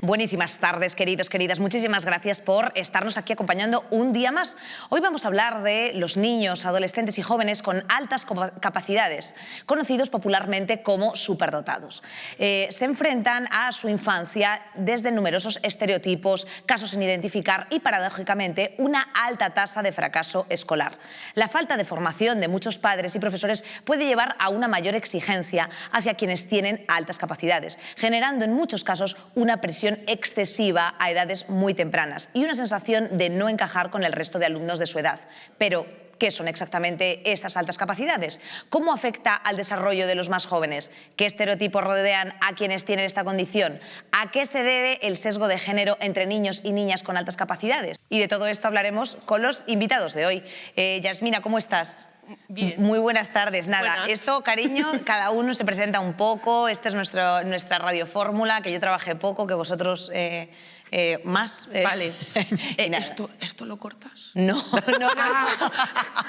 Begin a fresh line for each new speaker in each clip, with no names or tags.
Buenísimas tardes, queridos, queridas. Muchísimas gracias por estarnos aquí acompañando un día más. Hoy vamos a hablar de los niños, adolescentes y jóvenes con altas capacidades, conocidos popularmente como superdotados. Se enfrentan a su infancia desde numerosos estereotipos, casos sin identificar y, paradójicamente, una alta tasa de fracaso escolar. La falta de formación de muchos padres y profesores puede llevar a una mayor exigencia hacia quienes tienen altas capacidades, generando en muchos casos una presión excesiva a edades muy tempranas y una sensación de no encajar con el resto de alumnos de su edad. Pero, ¿qué son exactamente estas altas capacidades? ¿Cómo afecta al desarrollo de los más jóvenes? ¿Qué estereotipos rodean a quienes tienen esta condición? ¿A qué se debe el sesgo de género entre niños y niñas con altas capacidades? Y de todo esto hablaremos con los invitados de hoy. Yasmina, ¿cómo estás?
Bien.
Muy buenas tardes. Nada,
Buenas.
Esto, cariño, cada uno se presenta un poco. Esta es nuestra radiofórmula, que yo trabajé poco, que vosotros más.
Vale.
Y nada.
¿Esto lo cortas?
No, no.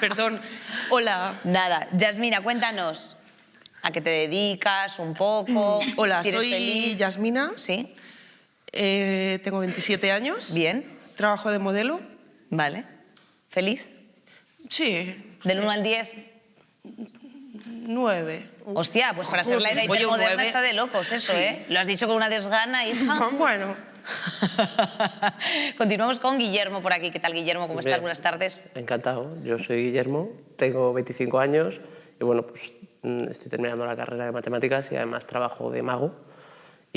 Perdón. Hola.
Nada. Yasmina, cuéntanos. ¿A qué te dedicas un poco?
Hola,
Si eres
soy
feliz.
Yasmina.
Sí.
Tengo 27 años.
Bien.
Trabajo de modelo.
Vale. ¿Feliz?
Sí.
Del 1 al 10.
9.
Hostia, pues para ser la era
Oye,
hipermoderna
9.
está de locos eso,
Sí.
¿eh? Lo has dicho con una desgana, hija.
Bueno.
Continuamos con Guillermo por aquí. ¿Qué tal, Guillermo? ¿Cómo estás?
Bien.
Buenas tardes.
Encantado, yo soy Guillermo, tengo 25 años y bueno, pues estoy terminando la carrera de matemáticas y además trabajo de mago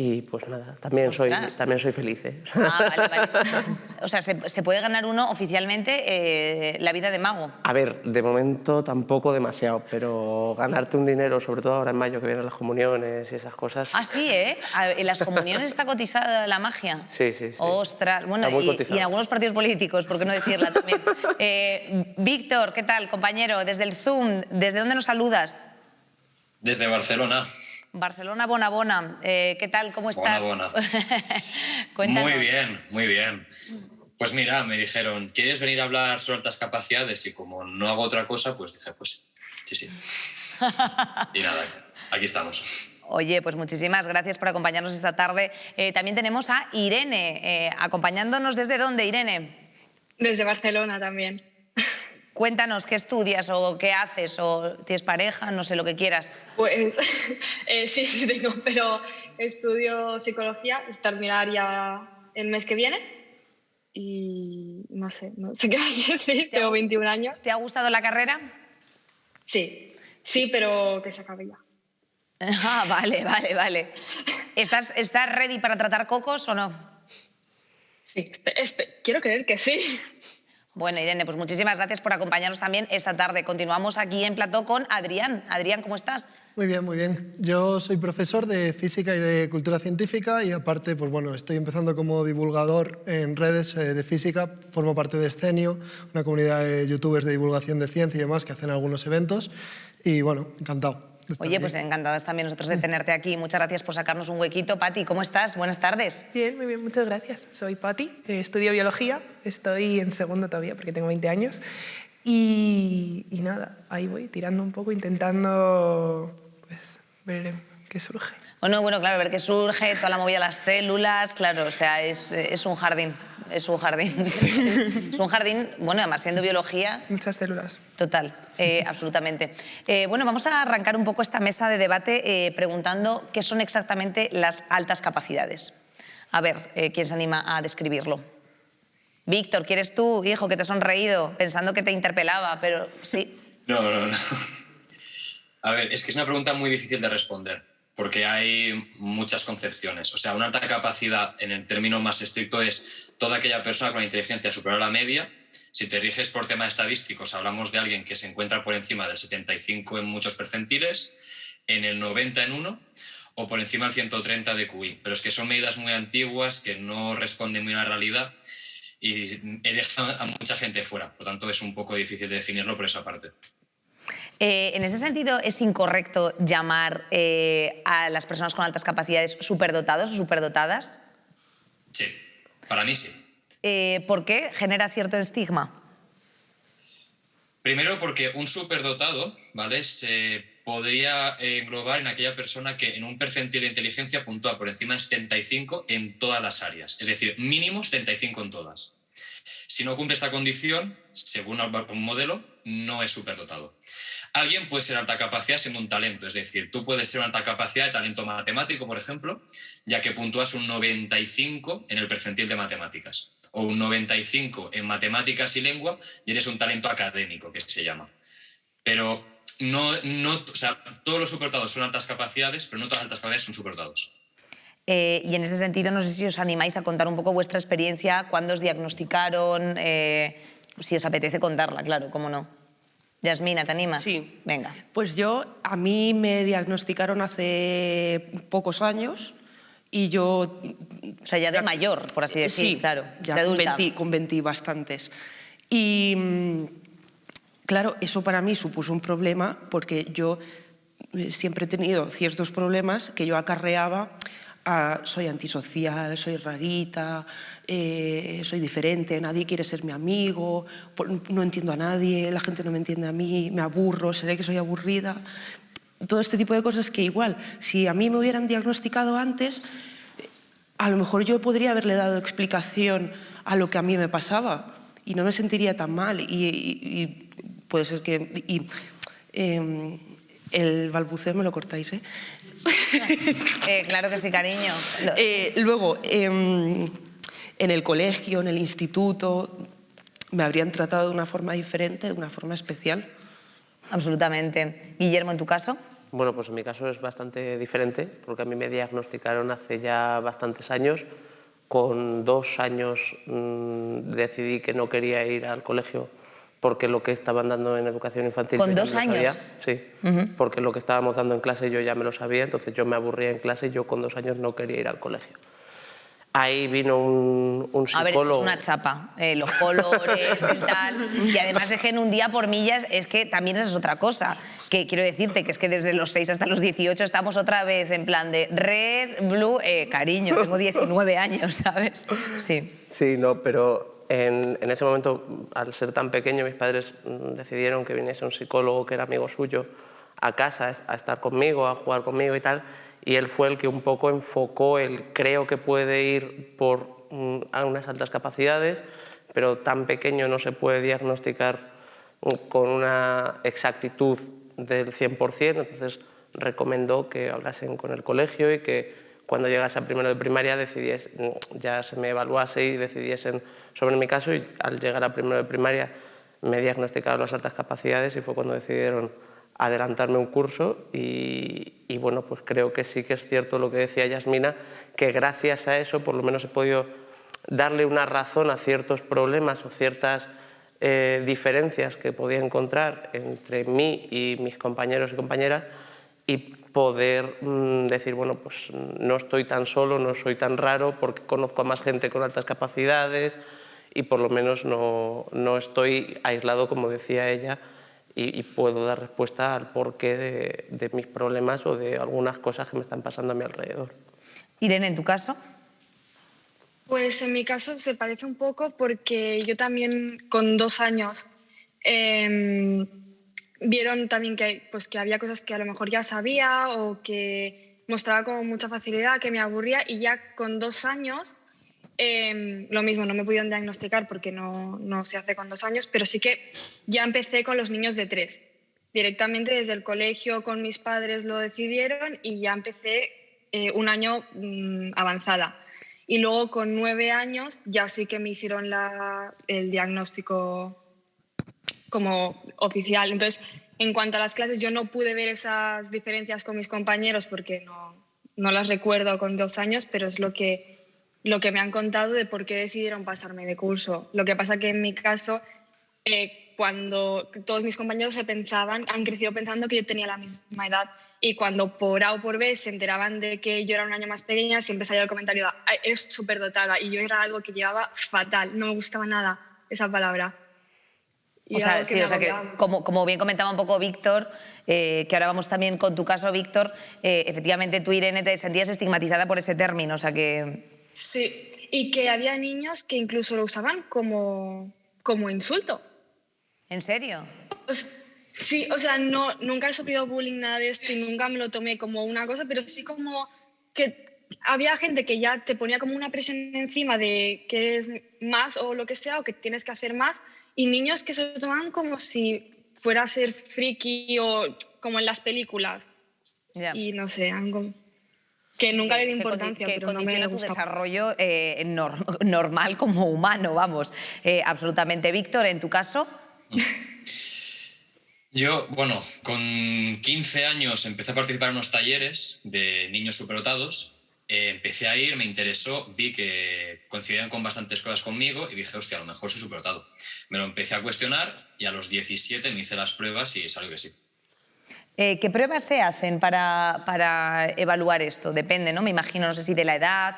y pues nada, también soy feliz, ¿eh?
Ah, vale. O sea, ¿se puede ganar uno oficialmente la vida de mago?
A ver, de momento tampoco demasiado, pero ganarte un dinero, sobre todo ahora en mayo que vienen las comuniones y esas cosas.
Ah, sí, ¿eh? ¿En las comuniones está cotizada la magia?
Sí.
Ostras, bueno,
Está muy
y
cotizado.
en algunos partidos políticos, ¿por qué no decirla también? Víctor, ¿qué tal, compañero? Desde el Zoom, ¿desde dónde nos saludas?
Desde Barcelona.
Barcelona, Bona. ¿Qué tal? ¿Cómo estás?
Bona.
Cuéntanos.
Muy bien. Pues mira, me dijeron, ¿quieres venir a hablar sobre altas capacidades? Y como no hago otra cosa, pues dije, pues sí. Y nada, aquí estamos.
Oye, pues muchísimas gracias por acompañarnos esta tarde. También tenemos a Irene, acompañándonos. ¿Desde dónde, Irene?
Desde Barcelona también.
Cuéntanos, ¿qué estudias o qué haces? ¿O tienes pareja? No sé, lo que quieras.
Pues sí tengo, pero estudio psicología, terminar ya el mes que viene y no sé qué vas a decir, tengo 21 años.
¿Te ha gustado la carrera?
Sí, pero que se acabe ya.
Ah, vale. ¿Estás ready para tratar cocos o no?
Sí, quiero creer que sí.
Bueno, Irene, pues muchísimas gracias por acompañarnos también esta tarde. Continuamos aquí en plató con Adrián. Adrián, ¿cómo estás?
Muy bien. Yo soy profesor de física y de cultura científica y aparte, pues bueno, estoy empezando como divulgador en redes de física. Formo parte de Scenio, una comunidad de youtubers de divulgación de ciencia y demás que hacen algunos eventos y bueno, encantado.
Oye, pues encantadas también nosotros de tenerte aquí. Muchas gracias por sacarnos un huequito. Pati, ¿cómo estás? Buenas tardes.
Bien, muy bien, muchas gracias. Soy Pati, estudio biología, estoy en segundo todavía porque tengo 20 años y nada, ahí voy tirando un poco, intentando pues ver qué surge.
Bueno, claro, ver qué surge, toda la movida de las células, claro, o sea, es un jardín. Es un jardín. Es un jardín, bueno, además siendo biología...
Muchas células.
Total, absolutamente. Bueno, vamos a arrancar un poco esta mesa de debate preguntando qué son exactamente las altas capacidades. A ver, ¿quién se anima a describirlo? Víctor, ¿quieres tú, hijo, que te has sonreído pensando que te interpelaba, pero sí?
No. A ver, es que es una pregunta muy difícil de responder, porque hay muchas concepciones. O sea, una alta capacidad, en el término más estricto, es toda aquella persona con inteligencia superior a la media. Si te riges por temas estadísticos, hablamos de alguien que se encuentra por encima del 75 en muchos percentiles, en el 90 en uno, o por encima del 130 de QI. Pero es que son medidas muy antiguas que no responden muy a la realidad y he dejado a mucha gente fuera. Por lo tanto, es un poco difícil de definirlo por esa parte.
En ese sentido, ¿es incorrecto llamar a las personas con altas capacidades superdotados o superdotadas?
Sí, para mí sí.
¿Por qué? ¿Genera cierto estigma?
Primero porque un superdotado, ¿vale?, se podría englobar en aquella persona que en un percentil de inteligencia puntúa por encima de 75 en todas las áreas, es decir, mínimo 75 en todas. Si no cumple esta condición, según un modelo, no es superdotado. Alguien puede ser alta capacidad siendo un talento, es decir, tú puedes ser una alta capacidad de talento matemático, por ejemplo, ya que puntúas un 95 en el percentil de matemáticas, o un 95 en matemáticas y lengua, y eres un talento académico, que se llama. Pero o sea, todos los superdotados son altas capacidades, pero no todas las altas capacidades son superdotados.
Y en ese sentido, no sé si os animáis a contar un poco vuestra experiencia, cuándo os diagnosticaron, si os apetece contarla, claro, cómo no. Yasmina, ¿te animas?
Sí.
Venga.
Pues a mí me diagnosticaron hace pocos años y yo...
O sea, ya de mayor, por así decir,
sí,
claro,
ya
de adulta.
con 20 bastantes. Y claro, eso para mí supuso un problema porque yo siempre he tenido ciertos problemas que yo acarreaba a soy antisocial, soy rarita, soy diferente, nadie quiere ser mi amigo, no entiendo a nadie, la gente no me entiende a mí, me aburro, seré que soy aburrida. Todo este tipo de cosas que igual, si a mí me hubieran diagnosticado antes, a lo mejor yo podría haberle dado explicación a lo que a mí me pasaba y no me sentiría tan mal. Y puede ser que... el balbuceo me lo cortáis, ¿eh?
Claro que sí, cariño.
Luego, en el colegio, en el instituto, me habrían tratado de una forma diferente, de una forma especial.
Absolutamente. Guillermo, ¿en tu caso?
Bueno, pues en mi caso es bastante diferente, porque a mí me diagnosticaron hace ya bastantes años. Con 2 años decidí que no quería ir al colegio porque lo que estaban dando en educación infantil...
¿Con
yo ya
2
me lo sabía.
años?
Sí, porque lo que estábamos dando en clase yo ya me lo sabía, entonces yo me aburría en clase y yo con 2 años no quería ir al colegio. Ahí vino un psicólogo...
A ver, esto es una chapa, los colores, el tal, y además es que en un día por millas es que también es otra cosa, que quiero decirte que es que desde los 6 hasta los 18 estamos otra vez en plan de red, blue, cariño, tengo 19 años, ¿sabes? Sí.
Sí, no, pero en ese momento, al ser tan pequeño, mis padres decidieron que viniese un psicólogo que era amigo suyo a casa a estar conmigo, a jugar conmigo y tal, y él fue el que un poco enfocó el creo que puede ir por unas altas capacidades, pero tan pequeño no se puede diagnosticar con una exactitud del 100%, entonces recomendó que hablasen con el colegio y que cuando llegase a primero de primaria ya se me evaluase y decidiesen sobre mi caso, y al llegar a primero de primaria me diagnosticaron las altas capacidades y fue cuando decidieron adelantarme un curso y bueno, pues creo que sí que es cierto lo que decía Yasmina, que gracias a eso por lo menos he podido darle una razón a ciertos problemas o ciertas diferencias que podía encontrar entre mí y mis compañeros y compañeras y poder decir, bueno, pues no estoy tan solo, no soy tan raro porque conozco a más gente con altas capacidades y por lo menos no estoy aislado, como decía ella, y puedo dar respuesta al porqué de mis problemas o de algunas cosas que me están pasando a mi alrededor.
Irene, ¿en tu caso?
Pues en mi caso se parece un poco porque yo también con 2 años vieron también que había cosas que a lo mejor ya sabía o que mostraba con mucha facilidad, que me aburría, y ya con 2 años, lo mismo, no me pudieron diagnosticar porque no se hace con 2 años, pero sí que ya empecé con los niños de 3. Directamente desde el colegio con mis padres lo decidieron y ya empecé un año avanzada. Y luego con 9 años ya sí que me hicieron el diagnóstico como oficial. Entonces, en cuanto a las clases, yo no pude ver esas diferencias con mis compañeros porque no las recuerdo con 2 años, pero es lo que me han contado de por qué decidieron pasarme de curso. Lo que pasa que en mi caso, cuando todos mis compañeros han crecido pensando que yo tenía la misma edad, y cuando por A o por B se enteraban de que yo era un año más pequeña, siempre salía el comentario de eres superdotada, y yo era algo que llevaba fatal, no me gustaba nada esa palabra.
O sea, sí, o sea que, como bien comentaba un poco Víctor, que ahora vamos también con tu caso, Víctor, efectivamente tú, Irene, te sentías estigmatizada por ese término, o sea que...
Sí, y que había niños que incluso lo usaban como insulto.
¿En serio?
Sí, o sea, no, nunca he sufrido bullying, nada de esto, y nunca me lo tomé como una cosa, pero sí como que había gente que ya te ponía como una presión encima de que eres más o lo que sea, o que tienes que hacer más, y niños que se lo tomaban como si fuera a ser friki o como en las películas.
Ya.
Y no sé, algo que nunca le di importancia,
que
pero no me
condiciona tu
gustaba.
desarrollo normal como humano, vamos. Absolutamente. Víctor, ¿en tu caso?
Yo, bueno, con 15 años empecé a participar en unos talleres de niños superdotados. Empecé a ir, me interesó, vi que coincidían con bastantes cosas conmigo y dije, hostia, a lo mejor soy superdotado. Me lo empecé a cuestionar y a los 17 me hice las pruebas y salió que sí.
¿Qué pruebas se hacen para evaluar esto? Depende, ¿no? Me imagino, no sé si de la edad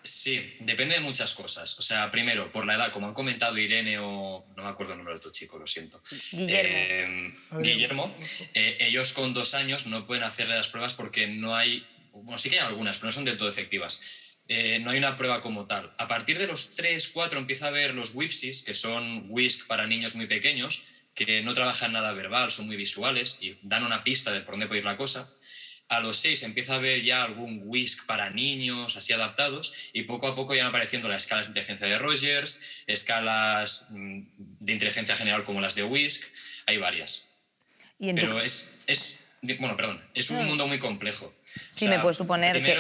Sí, depende de muchas cosas. O sea, primero, por la edad, como han comentado Irene o... no me acuerdo el nombre de otro chico, lo siento. Guillermo. Ellos con 2 años no pueden hacerle las pruebas porque no hay... Bueno, sí que hay algunas, pero no son del todo efectivas. No hay una prueba como tal. A partir de los 3, 4 empieza a haber los WIPSIs, que son WISC para niños muy pequeños, que no trabajan nada verbal, son muy visuales y dan una pista de por dónde puede ir la cosa. A los 6 empieza a haber ya algún WISC para niños, así adaptados, y poco a poco ya van apareciendo las escalas de inteligencia de Rogers, escalas de inteligencia general como las de WISC, hay varias. Pero es un mundo muy complejo.
Sí, me puedo suponer que...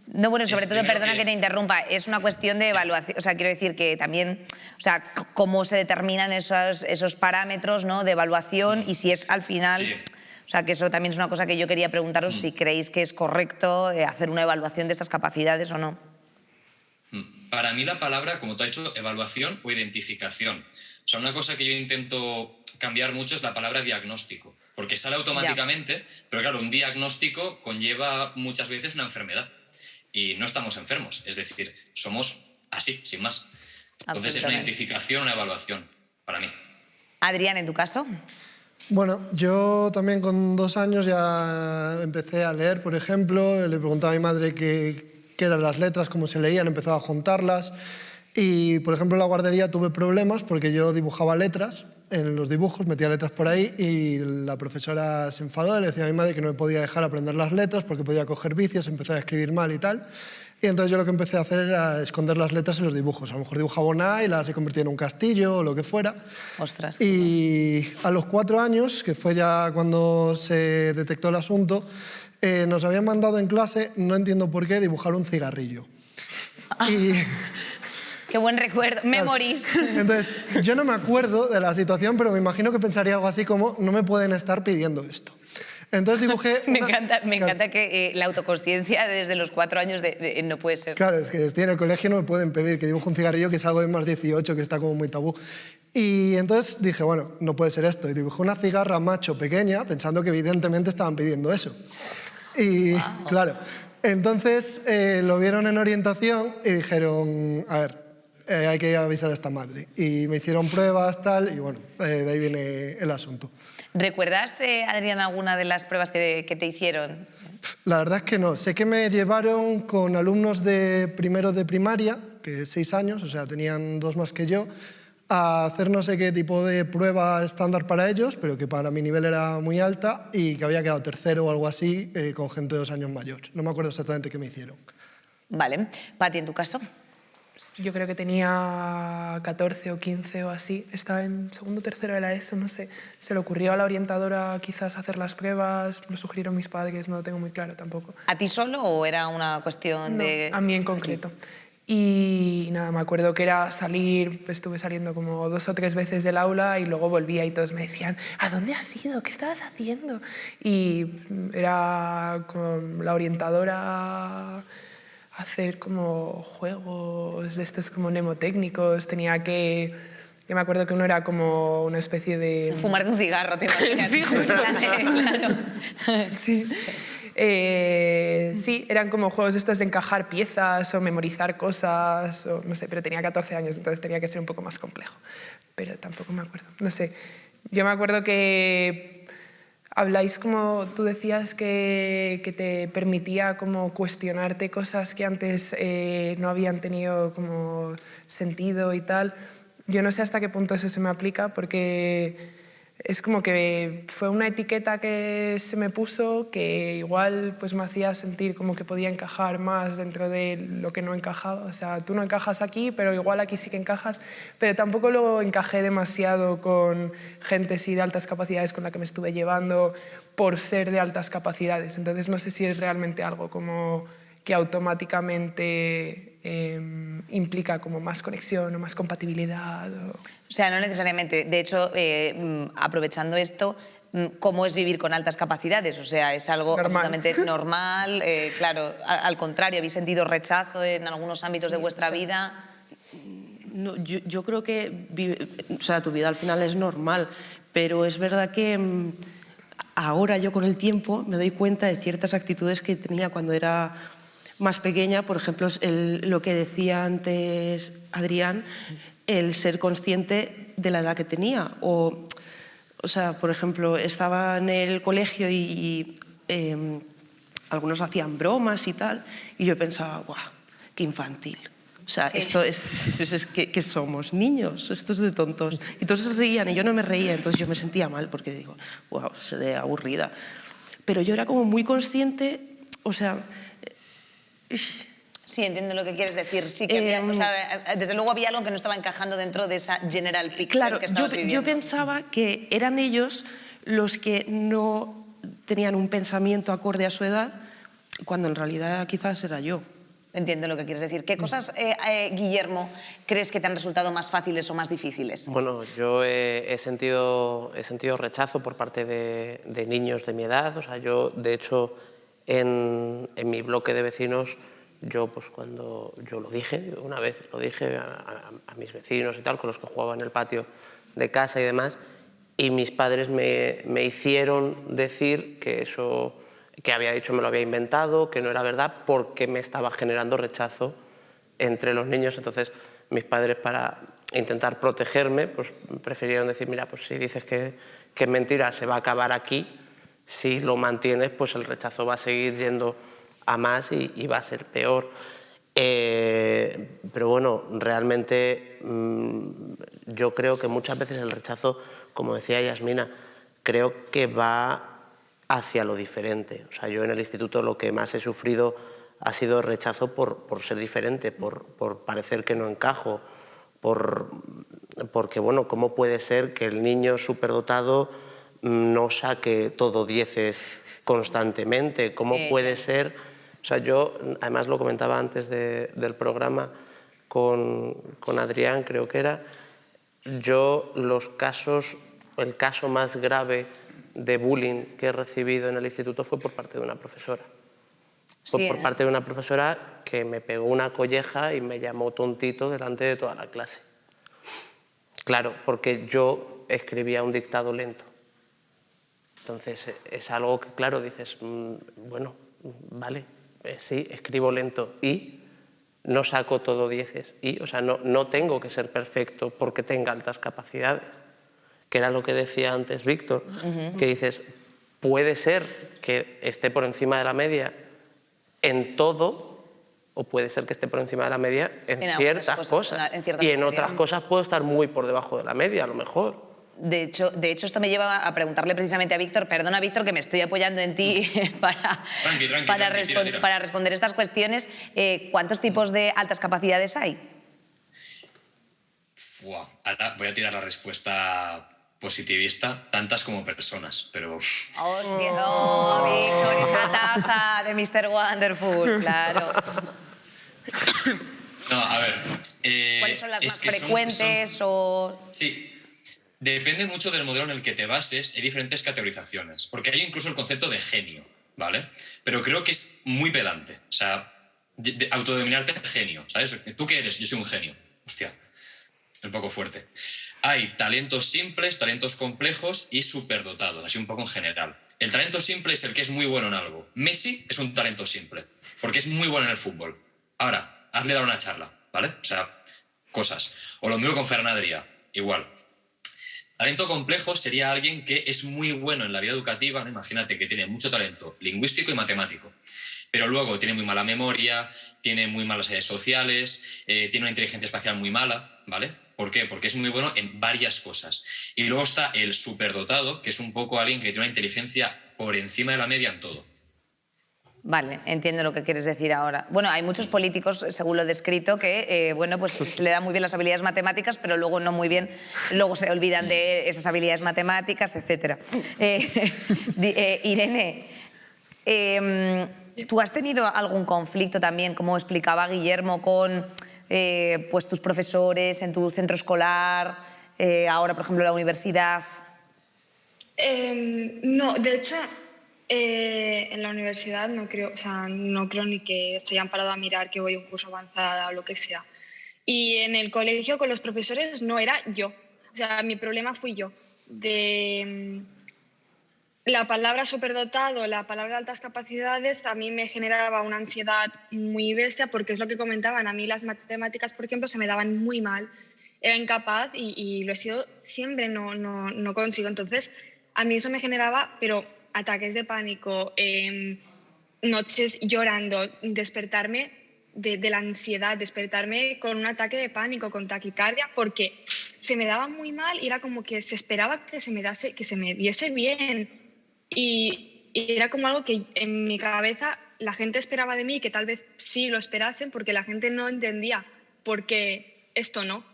No, bueno, sobre todo, perdona que te interrumpa, es una cuestión de evaluación, o sea, quiero decir que también, o sea, cómo se determinan esos parámetros, ¿no?, de evaluación y si es al final...
Sí.
O sea, que eso también es una cosa que yo quería preguntaros, si creéis que es correcto hacer una evaluación de estas capacidades o no.
Para mí la palabra, como tú has dicho, evaluación o identificación. O sea, una cosa que yo intento cambiar mucho es la palabra diagnóstico, porque sale automáticamente, pero claro, un diagnóstico conlleva muchas veces una enfermedad y no estamos enfermos, es decir, somos así, sin más. Entonces es una identificación, una evaluación, para mí.
Adrián, ¿en tu caso?
Bueno, yo también con 2 años ya empecé a leer, por ejemplo, le preguntaba a mi madre qué eran las letras, cómo se leían, empezaba a juntarlas y, por ejemplo, en la guardería tuve problemas porque yo dibujaba letras en los dibujos, metía letras por ahí y la profesora se enfadó y le decía a mi madre que no me podía dejar aprender las letras porque podía coger vicios, empezaba a escribir mal y tal. Y entonces yo lo que empecé a hacer era esconder las letras en los dibujos. A lo mejor dibujaba una A y la se convertía en un castillo o lo que fuera.
Ostras.
Y a los 4 años, que fue ya cuando se detectó el asunto, nos habían mandado en clase, no entiendo por qué, dibujar un cigarrillo. Y...
Qué buen recuerdo, memories.
Entonces, yo no me acuerdo de la situación, pero me imagino que pensaría algo así como, no me pueden estar pidiendo esto. Entonces dibujé...
Me encanta que la autoconsciencia desde los 4 años no puede ser.
Claro, es que estoy en el colegio, no me pueden pedir que dibuje un cigarrillo, que es algo de más 18, que está como muy tabú. Y entonces dije, bueno, no puede ser esto. Y dibujé una cigarra macho pequeña, pensando que evidentemente estaban pidiendo eso. Y claro, entonces lo vieron en orientación y dijeron, a ver, hay que avisar a esta madre. Y me hicieron pruebas, tal, y bueno, de ahí viene el asunto.
¿Recuerdas, Adrián, alguna de las pruebas que te hicieron?
La verdad es que no. Sé que me llevaron con alumnos de primero de primaria, que 6 años, o sea, tenían 2 más que yo, a hacer no sé qué tipo de prueba estándar para ellos, pero que para mi nivel era muy alta y que había quedado tercero o algo así con gente de 2 años mayor. No me acuerdo exactamente qué me hicieron.
Vale. Pati, ¿en tu caso?
Yo creo que tenía 14 o 15 o así. Estaba en segundo o tercero de la ESO, no sé. Se le ocurrió a la orientadora quizás hacer las pruebas, me lo sugirieron mis padres, no lo tengo muy claro tampoco.
¿A ti solo o era una cuestión de...?
No, a mí en concreto. Y nada, me acuerdo que era salir, estuve saliendo como 2 o 3 veces del aula y luego volvía y todos me decían, ¿a dónde has ido? ¿Qué estabas haciendo? Y era con la orientadora... hacer como juegos de estos como mnemotécnicos, tenía que... Yo me acuerdo que uno era como una especie de...
Fumarte un cigarro, te imaginas.
Sí, justo.
Claro.
Sí. Sí, eran como juegos estos de encajar piezas o memorizar cosas, o no sé, pero tenía 14 años, entonces tenía que ser un poco más complejo. Pero tampoco me acuerdo. No sé, yo me acuerdo que... Habláis como tú decías que te permitía como cuestionarte cosas que antes no habían tenido como sentido y tal. Yo no sé hasta qué punto eso se me aplica porque es como que fue una etiqueta que se me puso que igual pues me hacía sentir como que podía encajar más dentro de lo que no encajaba. O sea, tú no encajas aquí, pero igual aquí sí que encajas, pero tampoco lo encajé demasiado con gente sí de altas capacidades con la que me estuve llevando por ser de altas capacidades. Entonces no sé si es realmente algo como que automáticamente implica como más conexión o más compatibilidad.
O sea, no necesariamente. De hecho, aprovechando esto, ¿cómo es vivir con altas capacidades? O sea, es algo absolutamente normal. Claro, al contrario, ¿habéis sentido rechazo en algunos ámbitos de vuestra vida?
No, yo creo que o sea, tu vida al final es normal, pero es verdad que ahora yo con el tiempo me doy cuenta de ciertas actitudes que tenía cuando era más pequeña. Por ejemplo, lo que decía antes Adrián, el ser consciente de la edad que tenía. O sea, por ejemplo, estaba en el colegio y algunos hacían bromas y tal, y yo pensaba, ¡guau, qué infantil! O sea, sí. Esto es que somos niños, esto es de tontos. Y todos se reían y yo no me reía, entonces yo me sentía mal porque digo, ¡guau, seré aburrida! Pero yo era como muy consciente, o sea...
Sí, entiendo lo que quieres decir. Sí, que había, o sea, desde luego había algo que no estaba encajando dentro de esa general picture
claro,
que estabas viviendo.
Yo pensaba que eran ellos los que no tenían un pensamiento acorde a su edad, cuando en realidad quizás era yo.
Entiendo lo que quieres decir. ¿Qué cosas, Guillermo, crees que te han resultado más fáciles o más difíciles?
Bueno, yo he sentido rechazo por parte de niños de mi edad. O sea, yo, de hecho, en mi bloque de vecinos, yo pues cuando yo lo dije, una vez lo dije a mis vecinos y tal, con los que jugaba en el patio de casa y demás, y mis padres me hicieron decir que eso que había dicho me lo había inventado, que no era verdad, porque me estaba generando rechazo entre los niños. Entonces mis padres, para intentar protegerme, pues prefirieron decir, mira, pues si dices que es mentira, se va a acabar aquí. Si lo mantienes, pues el rechazo va a seguir yendo a más y va a ser peor. Pero bueno, realmente yo creo que muchas veces el rechazo, como decía Yasmina, creo que va hacia lo diferente. O sea, yo en el instituto lo que más he sufrido ha sido rechazo por ser diferente, por parecer que no encajo, porque bueno, ¿cómo puede ser que el niño superdotado no saque todo 10 constantemente? ¿Cómo puede ser? O sea, yo, además lo comentaba antes del programa con Adrián, creo que era, yo el caso más grave de bullying que he recibido en el instituto fue por parte de una profesora. Fue por parte de una profesora que me pegó una colleja y me llamó tontito delante de toda la clase. Claro, porque yo escribía un dictado lento. Entonces es algo que, claro, dices, bueno, vale, sí, escribo lento y no saco todo 10. Y, o sea, no tengo que ser perfecto porque tenga altas capacidades. Que era lo que decía antes Víctor, que dices, puede ser que esté por encima de la media en todo, o puede ser que esté por encima de la media en ciertas cosas. Y en otras cosas puedo estar muy por debajo de la media, a lo mejor.
De hecho, esto me lleva a preguntarle precisamente a Víctor, perdona Víctor que me estoy apoyando en ti para responder estas cuestiones. ¿Cuántos tipos de altas capacidades hay?
Ahora voy a tirar la respuesta positivista, tantas como personas, pero...
¡Hostia! ¡No, Víctor! Esa taza de Mr. Wonderful, claro.
No, a ver...
¿Cuáles son las más frecuentes o...?
Sí, depende mucho del modelo en el que te bases. Hay diferentes categorizaciones, porque hay incluso el concepto de genio, ¿vale? Pero creo que es muy pedante, o sea, autodenominarte genio, ¿sabes? ¿Tú qué eres? Yo soy un genio. Hostia, un poco fuerte. Hay talentos simples, talentos complejos y superdotados, así un poco en general. El talento simple es el que es muy bueno en algo. Messi es un talento simple, porque es muy bueno en el fútbol. Ahora, hazle dar una charla, ¿vale? O sea, cosas. O lo mismo con Ferran Adrià, igual. Talento complejo sería alguien que es muy bueno en la vida educativa, ¿no? Imagínate que tiene mucho talento lingüístico y matemático, pero luego tiene muy mala memoria, tiene muy malas redes sociales, tiene una inteligencia espacial muy mala, ¿vale? ¿Por qué? Porque es muy bueno en varias cosas. Y luego está el superdotado, que es un poco alguien que tiene una inteligencia por encima de la media en todo.
Vale, entiendo lo que quieres decir ahora. Bueno, hay muchos políticos, según lo descrito, que bueno, pues se le dan muy bien las habilidades matemáticas, pero luego no muy bien, luego se olvidan de esas habilidades matemáticas, etc. Irene, ¿tú has tenido algún conflicto también, como explicaba Guillermo, con pues tus profesores en tu centro escolar, ahora, por ejemplo, en la universidad?
No, de hecho, en la universidad no creo, o sea, no creo ni que se hayan parado a mirar que voy a un curso avanzado o lo que sea. Y en el colegio con los profesores no era yo. O sea, mi problema fui yo. La palabra superdotado, la palabra altas capacidades, a mí me generaba una ansiedad muy bestia porque es lo que comentaban. A mí las matemáticas, por ejemplo, se me daban muy mal. Era incapaz y lo he sido siempre, no consigo. Entonces, a mí eso me generaba, pero ataques de pánico, noches llorando, despertarme de la ansiedad, despertarme con un ataque de pánico, con taquicardia, porque se me daba muy mal y era como que se esperaba que se me diese bien. Y era como algo que en mi cabeza la gente esperaba de mí, que tal vez sí lo esperasen, porque la gente no entendía por qué esto no.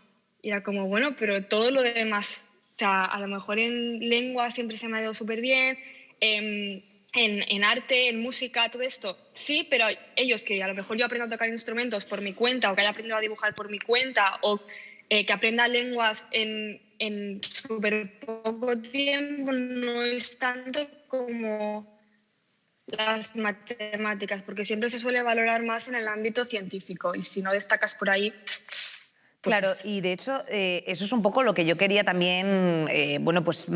Y era como, bueno, pero todo lo demás, o sea, a lo mejor en lengua siempre se me ha dado súper bien, en arte, en música, todo esto, sí, pero ellos que a lo mejor yo aprendo a tocar instrumentos por mi cuenta o que haya aprendido a dibujar por mi cuenta o que aprenda lenguas en súper poco tiempo, no es tanto como las matemáticas, porque siempre se suele valorar más en el ámbito científico y si no destacas por ahí...
Claro, y de hecho eso es un poco lo que yo quería también bueno, pues,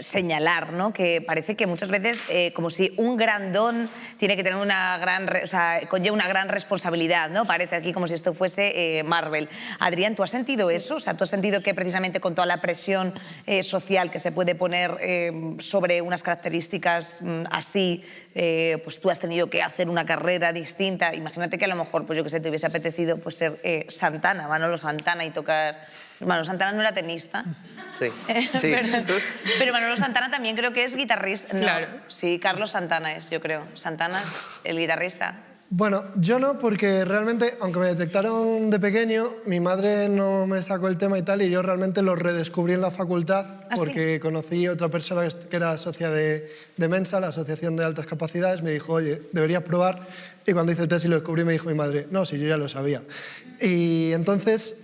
señalar, ¿no? Que parece que muchas veces como si un gran don tiene que tener una gran, o sea, conlleva una gran responsabilidad, ¿no? Parece aquí como si esto fuese Marvel. Adrián, ¿tú has sentido eso? O sea, ¿tú has sentido que precisamente con toda la presión social que se puede poner sobre unas características así, pues tú has tenido que hacer una carrera distinta? Imagínate que a lo mejor, pues yo que sé, te hubiese apetecido pues ser Santana, Manolo Santana y tocar... Manolo Santana no era tenista.
Sí. Sí.
Pero Manolo Santana también creo que es guitarrista. No,
Claro.
sí, Carlos Santana es, yo creo. Santana, el guitarrista.
Bueno, yo no, porque realmente, aunque me detectaron de pequeño, mi madre no me sacó el tema y tal, y yo realmente lo redescubrí en la facultad,
¿Ah,
porque
sí?
conocí a otra persona que era socia de Mensa, la Asociación de Altas Capacidades, me dijo, oye, deberías probar, y cuando hice el test y lo descubrí me dijo mi madre, no, si yo ya lo sabía. Y entonces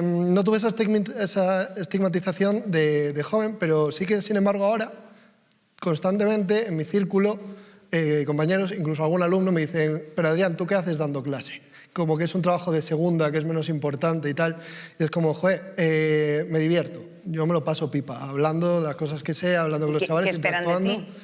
no tuve esa estigmatización de joven, pero sí que, sin embargo, ahora, constantemente en mi círculo, compañeros, incluso algún alumno me dicen, pero Adrián, ¿tú qué haces dando clase? Como que es un trabajo de segunda, que es menos importante y tal. Y es como, joder, me divierto. Yo me lo paso pipa, hablando las cosas que sé, hablando con los chavales,
¿Qué esperan de
interactuando.
ti?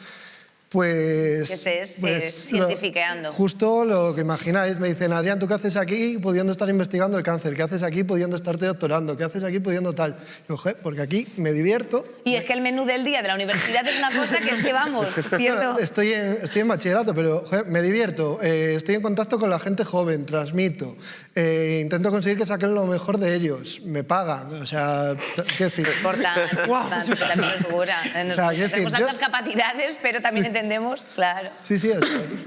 Pues...
Que estés cientifiqueando.
Justo lo que imagináis. Me dicen, Adrián, ¿tú qué haces aquí pudiendo estar investigando el cáncer? ¿Qué haces aquí pudiendo estarte doctorando? ¿Qué haces aquí pudiendo tal? Y yo, porque aquí me divierto.
Y es que el menú del día de la universidad es una cosa que es que vamos, pierdo...
Estoy en bachillerato, pero me divierto. Estoy en contacto con la gente joven, transmito. Intento conseguir que saquen lo mejor de ellos. Me pagan. O sea, ¿qué decir?
Importante, importante, también nos figura.
O sea, quiero
Tenemos
decir,
altas capacidades, pero también entendemos, claro.
Sí, sí,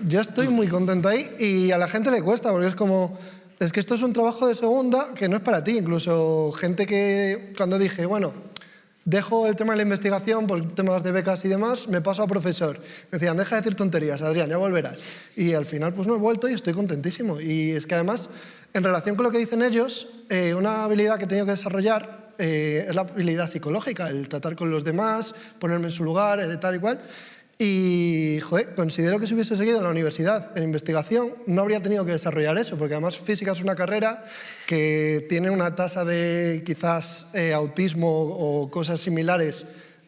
yo estoy muy contento ahí y a la gente le cuesta porque es como, es que esto es un trabajo de segunda que no es para ti. Incluso gente que cuando dije, bueno, dejo el tema de la investigación por temas de becas y demás, me paso a profesor. Me decían, deja de decir tonterías, Adrián, ya volverás. Y al final pues no he vuelto y estoy contentísimo. Y es que además, en relación con lo que dicen ellos, una habilidad que he tenido que desarrollar es la habilidad psicológica, el tratar con los demás, ponerme en su lugar, tal y cual. Y, joder, considero que si hubiese seguido en la universidad en investigación no habría tenido que desarrollar eso, porque además física es una carrera que tiene una tasa de quizás autismo o cosas similares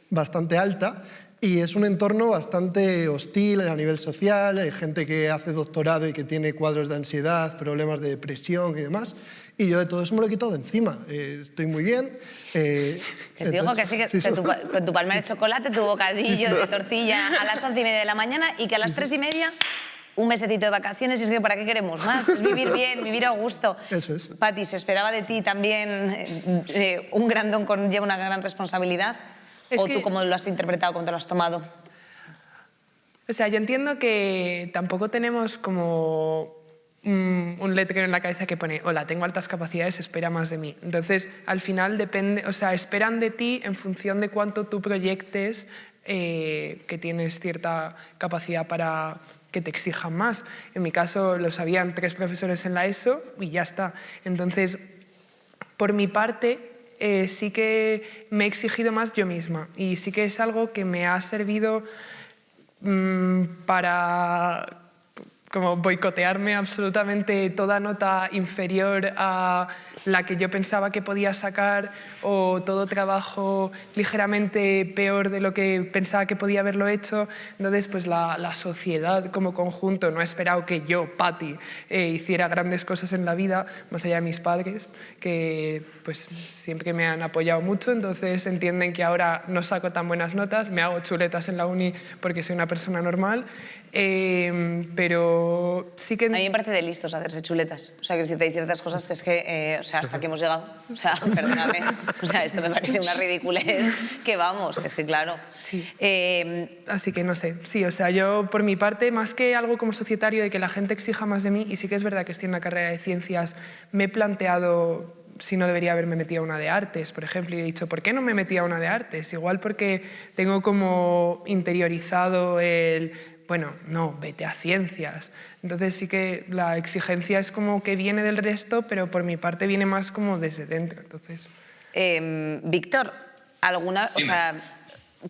bastante alta y es un entorno bastante hostil a nivel social, hay gente que hace doctorado y que tiene cuadros de ansiedad, problemas de depresión y demás. Y yo de todo eso me lo he quitado de encima. Estoy muy bien.
Que sí, digo que sí, que con tu palmera de chocolate, tu bocadillo de tortilla a las 11:30 de la mañana y que a las 3:30 un mesecito de vacaciones y es que ¿para qué queremos más? Es vivir bien, vivir a gusto.
Eso es.
Pati, ¿se esperaba de ti también un gran don conlleva una gran responsabilidad? ¿O tú cómo lo has interpretado, cómo te lo has tomado?
O sea, yo entiendo que tampoco tenemos como un letrero en la cabeza que pone hola, tengo altas capacidades, espera más de mí. Entonces, al final depende, o sea, esperan de ti en función de cuánto tú proyectes que tienes cierta capacidad para que te exijan más. En mi caso lo sabían 3 profesores en la ESO y ya está. Entonces, por mi parte, sí que me he exigido más yo misma y sí que es algo que me ha servido para como boicotearme absolutamente toda nota inferior a la que yo pensaba que podía sacar o todo trabajo ligeramente peor de lo que pensaba que podía haberlo hecho. Entonces, pues la sociedad como conjunto no ha esperado que yo, Pati, hiciera grandes cosas en la vida, más allá de mis padres, que pues siempre me han apoyado mucho, entonces entienden que ahora no saco tan buenas notas, me hago chuletas en la uni porque soy una persona normal, pero sí que...
A mí me parece de listos hacerse chuletas. O sea, que hay ciertas cosas que es que, o sea, hasta que hemos llegado, o sea, perdóname, o sea, esto me parece una ridiculez que vamos, que es que claro.
Sí. Así que no sé, sí, o sea, yo por mi parte, más que algo como societario de que la gente exija más de mí, y sí que es verdad que estoy en una carrera de ciencias, me he planteado si no debería haberme metido a una de artes, por ejemplo, y he dicho, ¿por qué no me metí a una de artes? Igual porque tengo como interiorizado el... bueno, no, vete a ciencias. Entonces sí que la exigencia es como que viene del resto, pero por mi parte viene más como desde dentro. Entonces...
Víctor, o sea,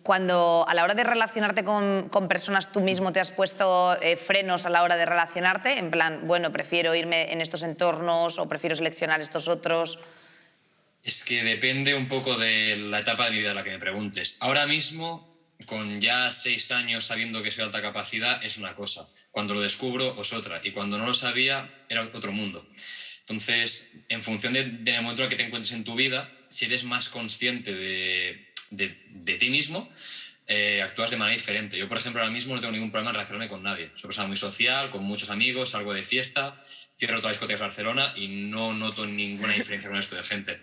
cuando a la hora de relacionarte con personas tú mismo te has puesto frenos a la hora de relacionarte, en plan, bueno, prefiero irme en estos entornos o prefiero seleccionar estos otros...
Es que depende un poco de la etapa de mi vida a la que me preguntes. Ahora mismo, con ya 6 años sabiendo que soy de alta capacidad, es una cosa. Cuando lo descubro, es otra. Y cuando no lo sabía, era otro mundo. Entonces, en función del momento en el que te encuentres en tu vida, si eres más consciente de ti mismo, actúas de manera diferente. Yo, por ejemplo, ahora mismo no tengo ningún problema en relacionarme con nadie. Soy una persona muy social, con muchos amigos, salgo de fiesta, cierro todas las discotecas de Barcelona y no noto ninguna diferencia con el resto de gente.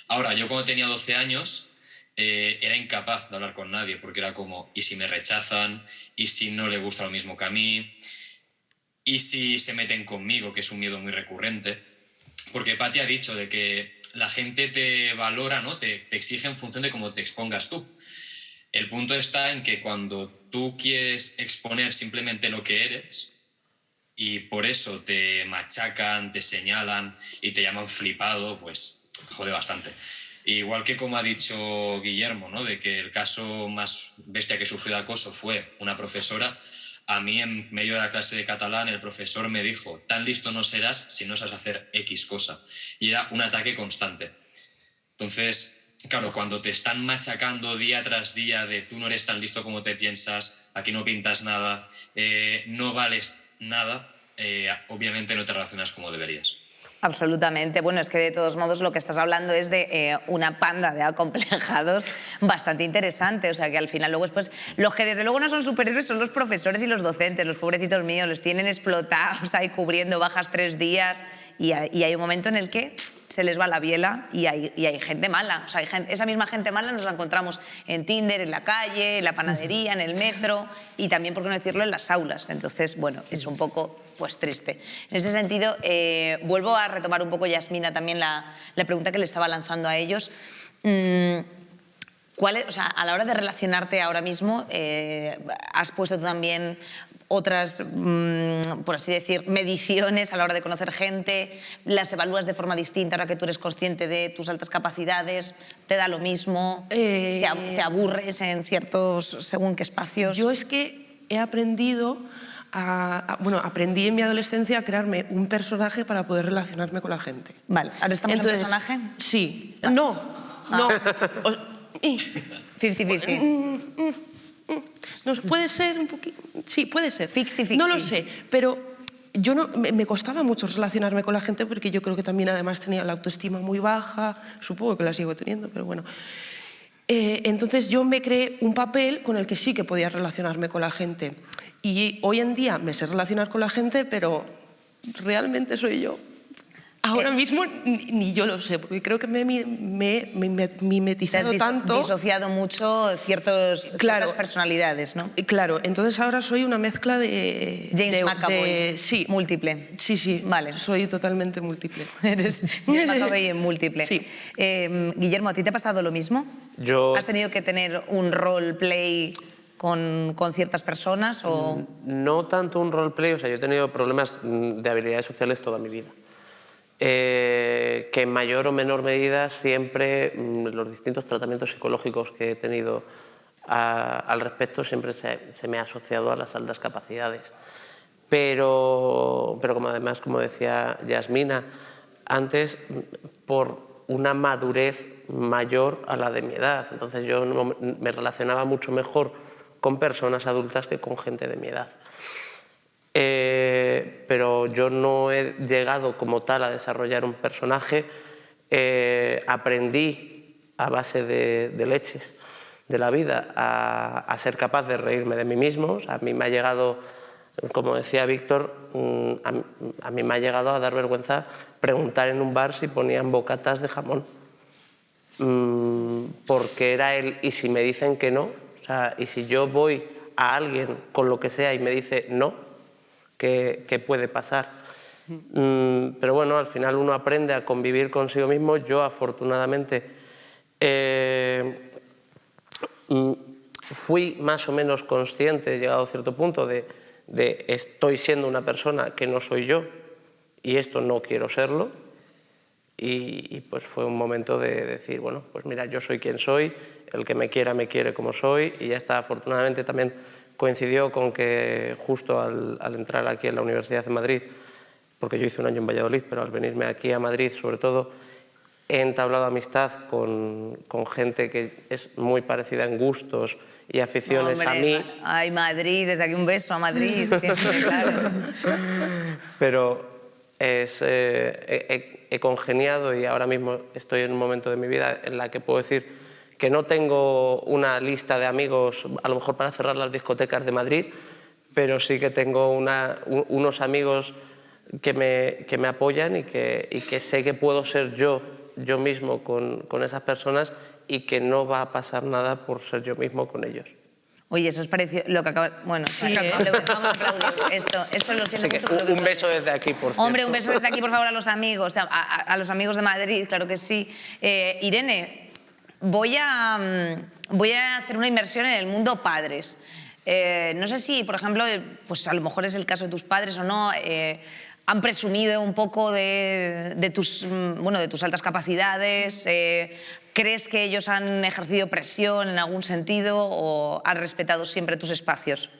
Ahora, yo cuando tenía 12 años... era incapaz de hablar con nadie porque era como, ¿y si me rechazan? ¿Y si no le gusta lo mismo que a mí? ¿Y si se meten conmigo? Que es un miedo muy recurrente. Porque Pati ha dicho de que la gente te valora, ¿no? Te exige en función de cómo te expongas tú. El punto está en que cuando tú quieres exponer simplemente lo que eres y por eso te machacan, te señalan y te llaman flipado, pues jode bastante. Igual que como ha dicho Guillermo, ¿no? De que el caso más bestia que sufrió de acoso fue una profesora, a mí en medio de la clase de catalán el profesor me dijo, tan listo no serás si no sabes hacer X cosa. Y era un ataque constante. Entonces, claro, cuando te están machacando día tras día de tú no eres tan listo como te piensas, aquí no pintas nada, no vales nada, obviamente no te relacionas como deberías.
Absolutamente. Bueno, es que de todos modos lo que estás hablando es de una panda de acomplejados bastante interesante. O sea, que al final luego después los que desde luego no son superhéroes son los profesores y los docentes. Los pobrecitos míos los tienen explotados ahí cubriendo bajas 3 días y hay un momento en el que se les va la biela y hay gente mala. O sea, esa misma gente mala nos la encontramos en Tinder, en la calle, en la panadería, en el metro y también, por qué no decirlo, en las aulas. Entonces, bueno, es un poco pues triste. En ese sentido, vuelvo a retomar un poco, Yasmina, también la pregunta que le estaba lanzando a ellos. O sea, a la hora de relacionarte ahora mismo, has puesto tú también otras, por así decir, mediciones a la hora de conocer gente, las evalúas de forma distinta ahora que tú eres consciente de tus altas capacidades, te da lo mismo, te aburres en ciertos, según qué espacios.
Yo es que he aprendido aprendí en mi adolescencia a crearme un personaje para poder relacionarme con la gente.
Vale, ¿ahora estamos en personaje?
Sí.
Vale.
No.
50-50.
No, puede ser un poquito... Sí, puede ser.
50-50.
No lo sé, pero yo me costaba mucho relacionarme con la gente porque yo creo que también además tenía la autoestima muy baja, supongo que la sigo teniendo, pero bueno. Entonces yo me creé un papel con el que sí que podía relacionarme con la gente. Y hoy en día me sé relacionar con la gente, pero ¿realmente soy yo? Ahora mismo ni yo lo sé, porque creo que me he mimetizado tanto.
Te has disociado mucho ciertas personalidades, ¿no?
Claro, entonces ahora soy una mezcla de...
James McAvoy,
sí.
Múltiple.
Sí,
vale.
Soy totalmente múltiple.
Eres James McAvoy múltiple.
Sí.
Guillermo, ¿a ti te ha pasado lo mismo? ¿Has tenido que tener un roleplay con ciertas personas? O...
No tanto un roleplay, o sea, yo he tenido problemas de habilidades sociales toda mi vida. Que en mayor o menor medida siempre los distintos tratamientos psicológicos que he tenido al respecto siempre se me ha asociado a las altas capacidades. Pero como decía Yasmina antes, por una madurez mayor a la de mi edad. Entonces yo me relacionaba mucho mejor con personas adultas que con gente de mi edad. Pero yo no he llegado como tal a desarrollar un personaje. Aprendí a base de leches de la vida a ser capaz de reírme de mí mismo. O sea, a mí me ha llegado, como decía Víctor, a mí me ha llegado a dar vergüenza preguntar en un bar si ponían bocatas de jamón. Porque era el ¿y si me dicen que no? O sea, y si yo voy a alguien con lo que sea y me dice no, ¿qué puede pasar? Pero bueno, al final uno aprende a convivir consigo mismo. Yo afortunadamente fui más o menos consciente, llegado a cierto punto, de estoy siendo una persona que no soy yo y esto no quiero serlo. Y pues fue un momento de decir, bueno, pues mira, yo soy quien soy, el que me quiere como soy, y ya está. Afortunadamente también coincidió con que justo al entrar aquí en la Universidad de Madrid, porque yo hice un año en Valladolid, pero al venirme aquí a Madrid, sobre todo, he entablado amistad con gente que es muy parecida en gustos y aficiones a mí.
Ay, Madrid, desde aquí un beso a Madrid, siempre, claro.
Pero he congeniado y ahora mismo estoy en un momento de mi vida en la que puedo decir que no tengo una lista de amigos, a lo mejor para cerrar las discotecas de Madrid, pero sí que tengo unos amigos que me apoyan y que sé que puedo ser yo mismo con esas personas y que no va a pasar nada por ser yo mismo con ellos.
Oye, eso es parecido lo que acaba... Bueno, sí, vamos a aplaudir. Esto lo siento mucho.
Un beso desde aquí, por favor.
Hombre, un beso desde aquí, por favor, a los amigos, a los amigos de Madrid, claro que sí. Irene, voy a hacer una inversión en el mundo padres. No sé si, por ejemplo, pues a lo mejor es el caso de tus padres o no, han presumido un poco de tus altas capacidades. ¿Crees que ellos han ejercido presión en algún sentido o han respetado siempre tus espacios?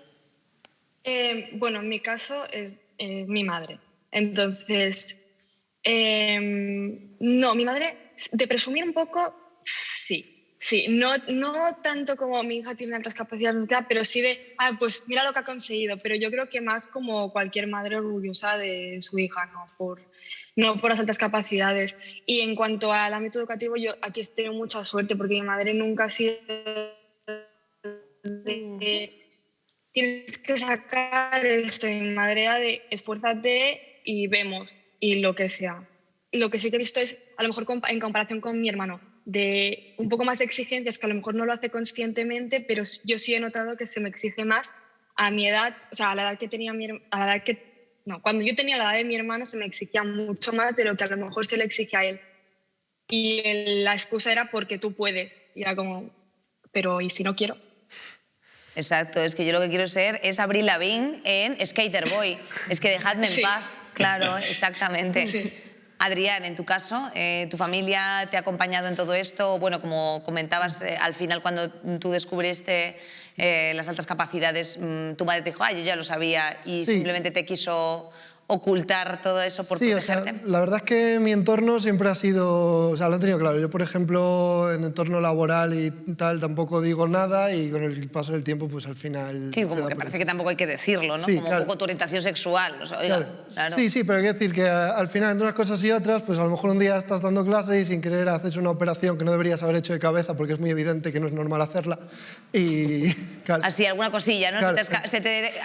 Bueno, en mi caso es mi madre. Entonces, no, mi madre, de presumir un poco, sí. No tanto como mi hija tiene altas capacidades, pero sí de, pues mira lo que ha conseguido. Pero yo creo que más como cualquier madre orgullosa de su hija, no por las altas capacidades. Y en cuanto al ámbito educativo, yo aquí tengo mucha suerte porque mi madre nunca ha sido tienes que sacar esto. Mi madre era de esfuérzate y vemos, y lo que sea. Y lo que sí que he visto es, a lo mejor en comparación con mi hermano, de un poco más de exigencias, que a lo mejor no lo hace conscientemente, pero yo sí he notado que se me exige más a mi edad, o sea, a la edad que tenía cuando yo tenía la edad de mi hermano se me exigía mucho más de lo que a lo mejor se le exige a él. Y la excusa era porque tú puedes. Y era como, pero ¿y si no quiero?
Exacto, es que yo lo que quiero ser es Avril Lavigne en Skater Boy. Es que dejadme en paz. Claro, exactamente. Sí. Adrián, en tu caso, ¿tu familia te ha acompañado en todo esto? Bueno, como comentabas, al final cuando tú descubriste las altas capacidades, tu madre te dijo, yo ya lo sabía, y simplemente te quiso ocultar todo eso por
Sí, o sea,
protegerte?
la verdad es que mi entorno siempre ha sido, o sea, lo han tenido claro. Yo, por ejemplo, en entorno laboral y tal, tampoco digo nada y con el paso del tiempo, pues al final...
Sí,
se
como
da
que
por
parece que tampoco hay que decirlo, ¿no?
Sí,
Como
claro.
un poco tu orientación sexual. O sea, oiga,
Claro.
claro.
Sí, sí, pero hay que decir que al final, entre unas cosas y otras, pues a lo mejor un día estás dando clase y sin querer haces una operación que no deberías haber hecho de cabeza porque es muy evidente que no es normal hacerla. Y, claro,
Así, alguna cosilla, ¿no?
Claro.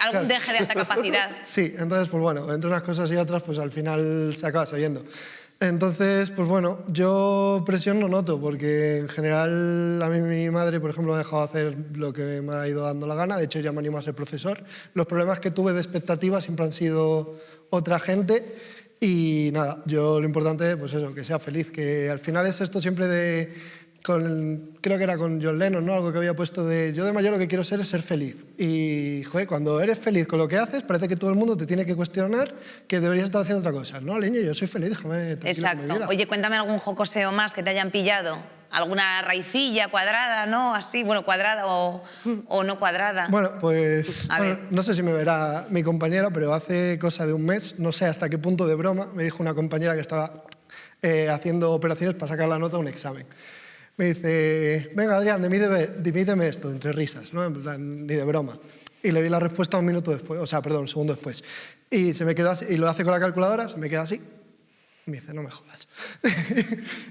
Algún deje de alta capacidad.
Sí, entonces, pues bueno, entre unas cosas y otras, pues al final se acaba sabiendo. Entonces, pues bueno, yo presión no noto, porque en general a mí mi madre, por ejemplo, me ha dejado hacer lo que me ha ido dando la gana. De hecho, ya me animo a ser profesor. Los problemas que tuve de expectativas siempre han sido otra gente. Y nada, yo lo importante, pues eso, que sea feliz. Que al final es esto siempre de... creo que era con John Lennon, ¿no? Algo que había puesto de yo de mayor lo que quiero ser es ser feliz. Y, joder, cuando eres feliz con lo que haces, parece que todo el mundo te tiene que cuestionar que deberías estar haciendo otra cosa. No, leño, yo soy feliz, déjame tranquilo con mi
Exacto.
vida.
Oye, cuéntame algún jocoseo más que te hayan pillado. ¿Alguna raicilla cuadrada, no? Así, bueno, cuadrada o no cuadrada.
Bueno, pues
A ver.
no sé si me verá mi compañero, pero hace cosa de un mes, no sé hasta qué punto de broma, me dijo una compañera que estaba haciendo operaciones para sacar la nota de un examen. Me dice, venga Adrián, divídeme esto, entre risas, ¿no? En plan, ni de broma. Y le di la respuesta un minuto después, o sea, perdón, un segundo después. Y se me quedó así, y lo hace con la calculadora, se me queda así. Y me dice, no me jodas.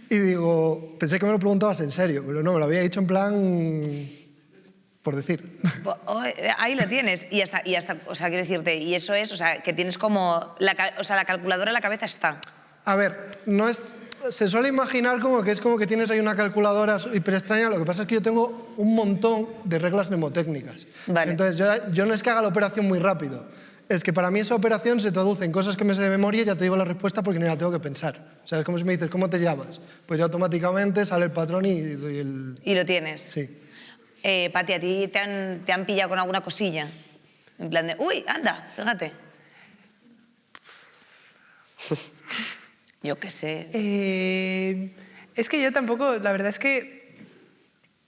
Y digo, pensé que me lo preguntabas en serio, pero no, me lo había dicho en plan, por decir.
Ahí lo tienes. Y hasta, o sea, quiero decirte, y eso es, o sea, que tienes como, la calculadora en la cabeza está.
A ver, no es... Se suele imaginar como que es como que tienes ahí una calculadora hiper extraña. Lo que pasa es que yo tengo un montón de reglas mnemotécnicas.
Vale.
Entonces yo no es que haga la operación muy rápido. Es que para mí esa operación se traduce en cosas que me sé de memoria y ya te digo la respuesta porque ni la tengo que pensar. O sea, es como si me dices, ¿cómo te llamas? Pues ya automáticamente sale el patrón y doy el...
Y lo tienes.
Sí.
Pati, ¿a ti te han pillado con alguna cosilla? En plan de, uy, anda, fíjate. Yo qué sé.
Es que yo tampoco, la verdad es que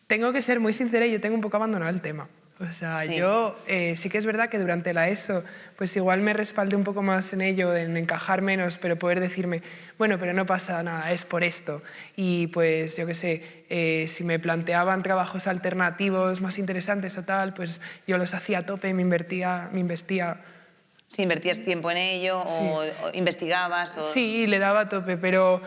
tengo que ser muy sincera y yo tengo un poco abandonado el tema. O sea,
Sí.
yo sí que es verdad que durante la ESO pues igual me respaldé un poco más en ello, en encajar menos, pero poder decirme, bueno, pero no pasa nada, es por esto. Y pues yo qué sé, si me planteaban trabajos alternativos más interesantes o tal, pues yo los hacía a tope, me investía.
Si invertías tiempo en ello o investigabas. O...
Sí, le daba a tope, pero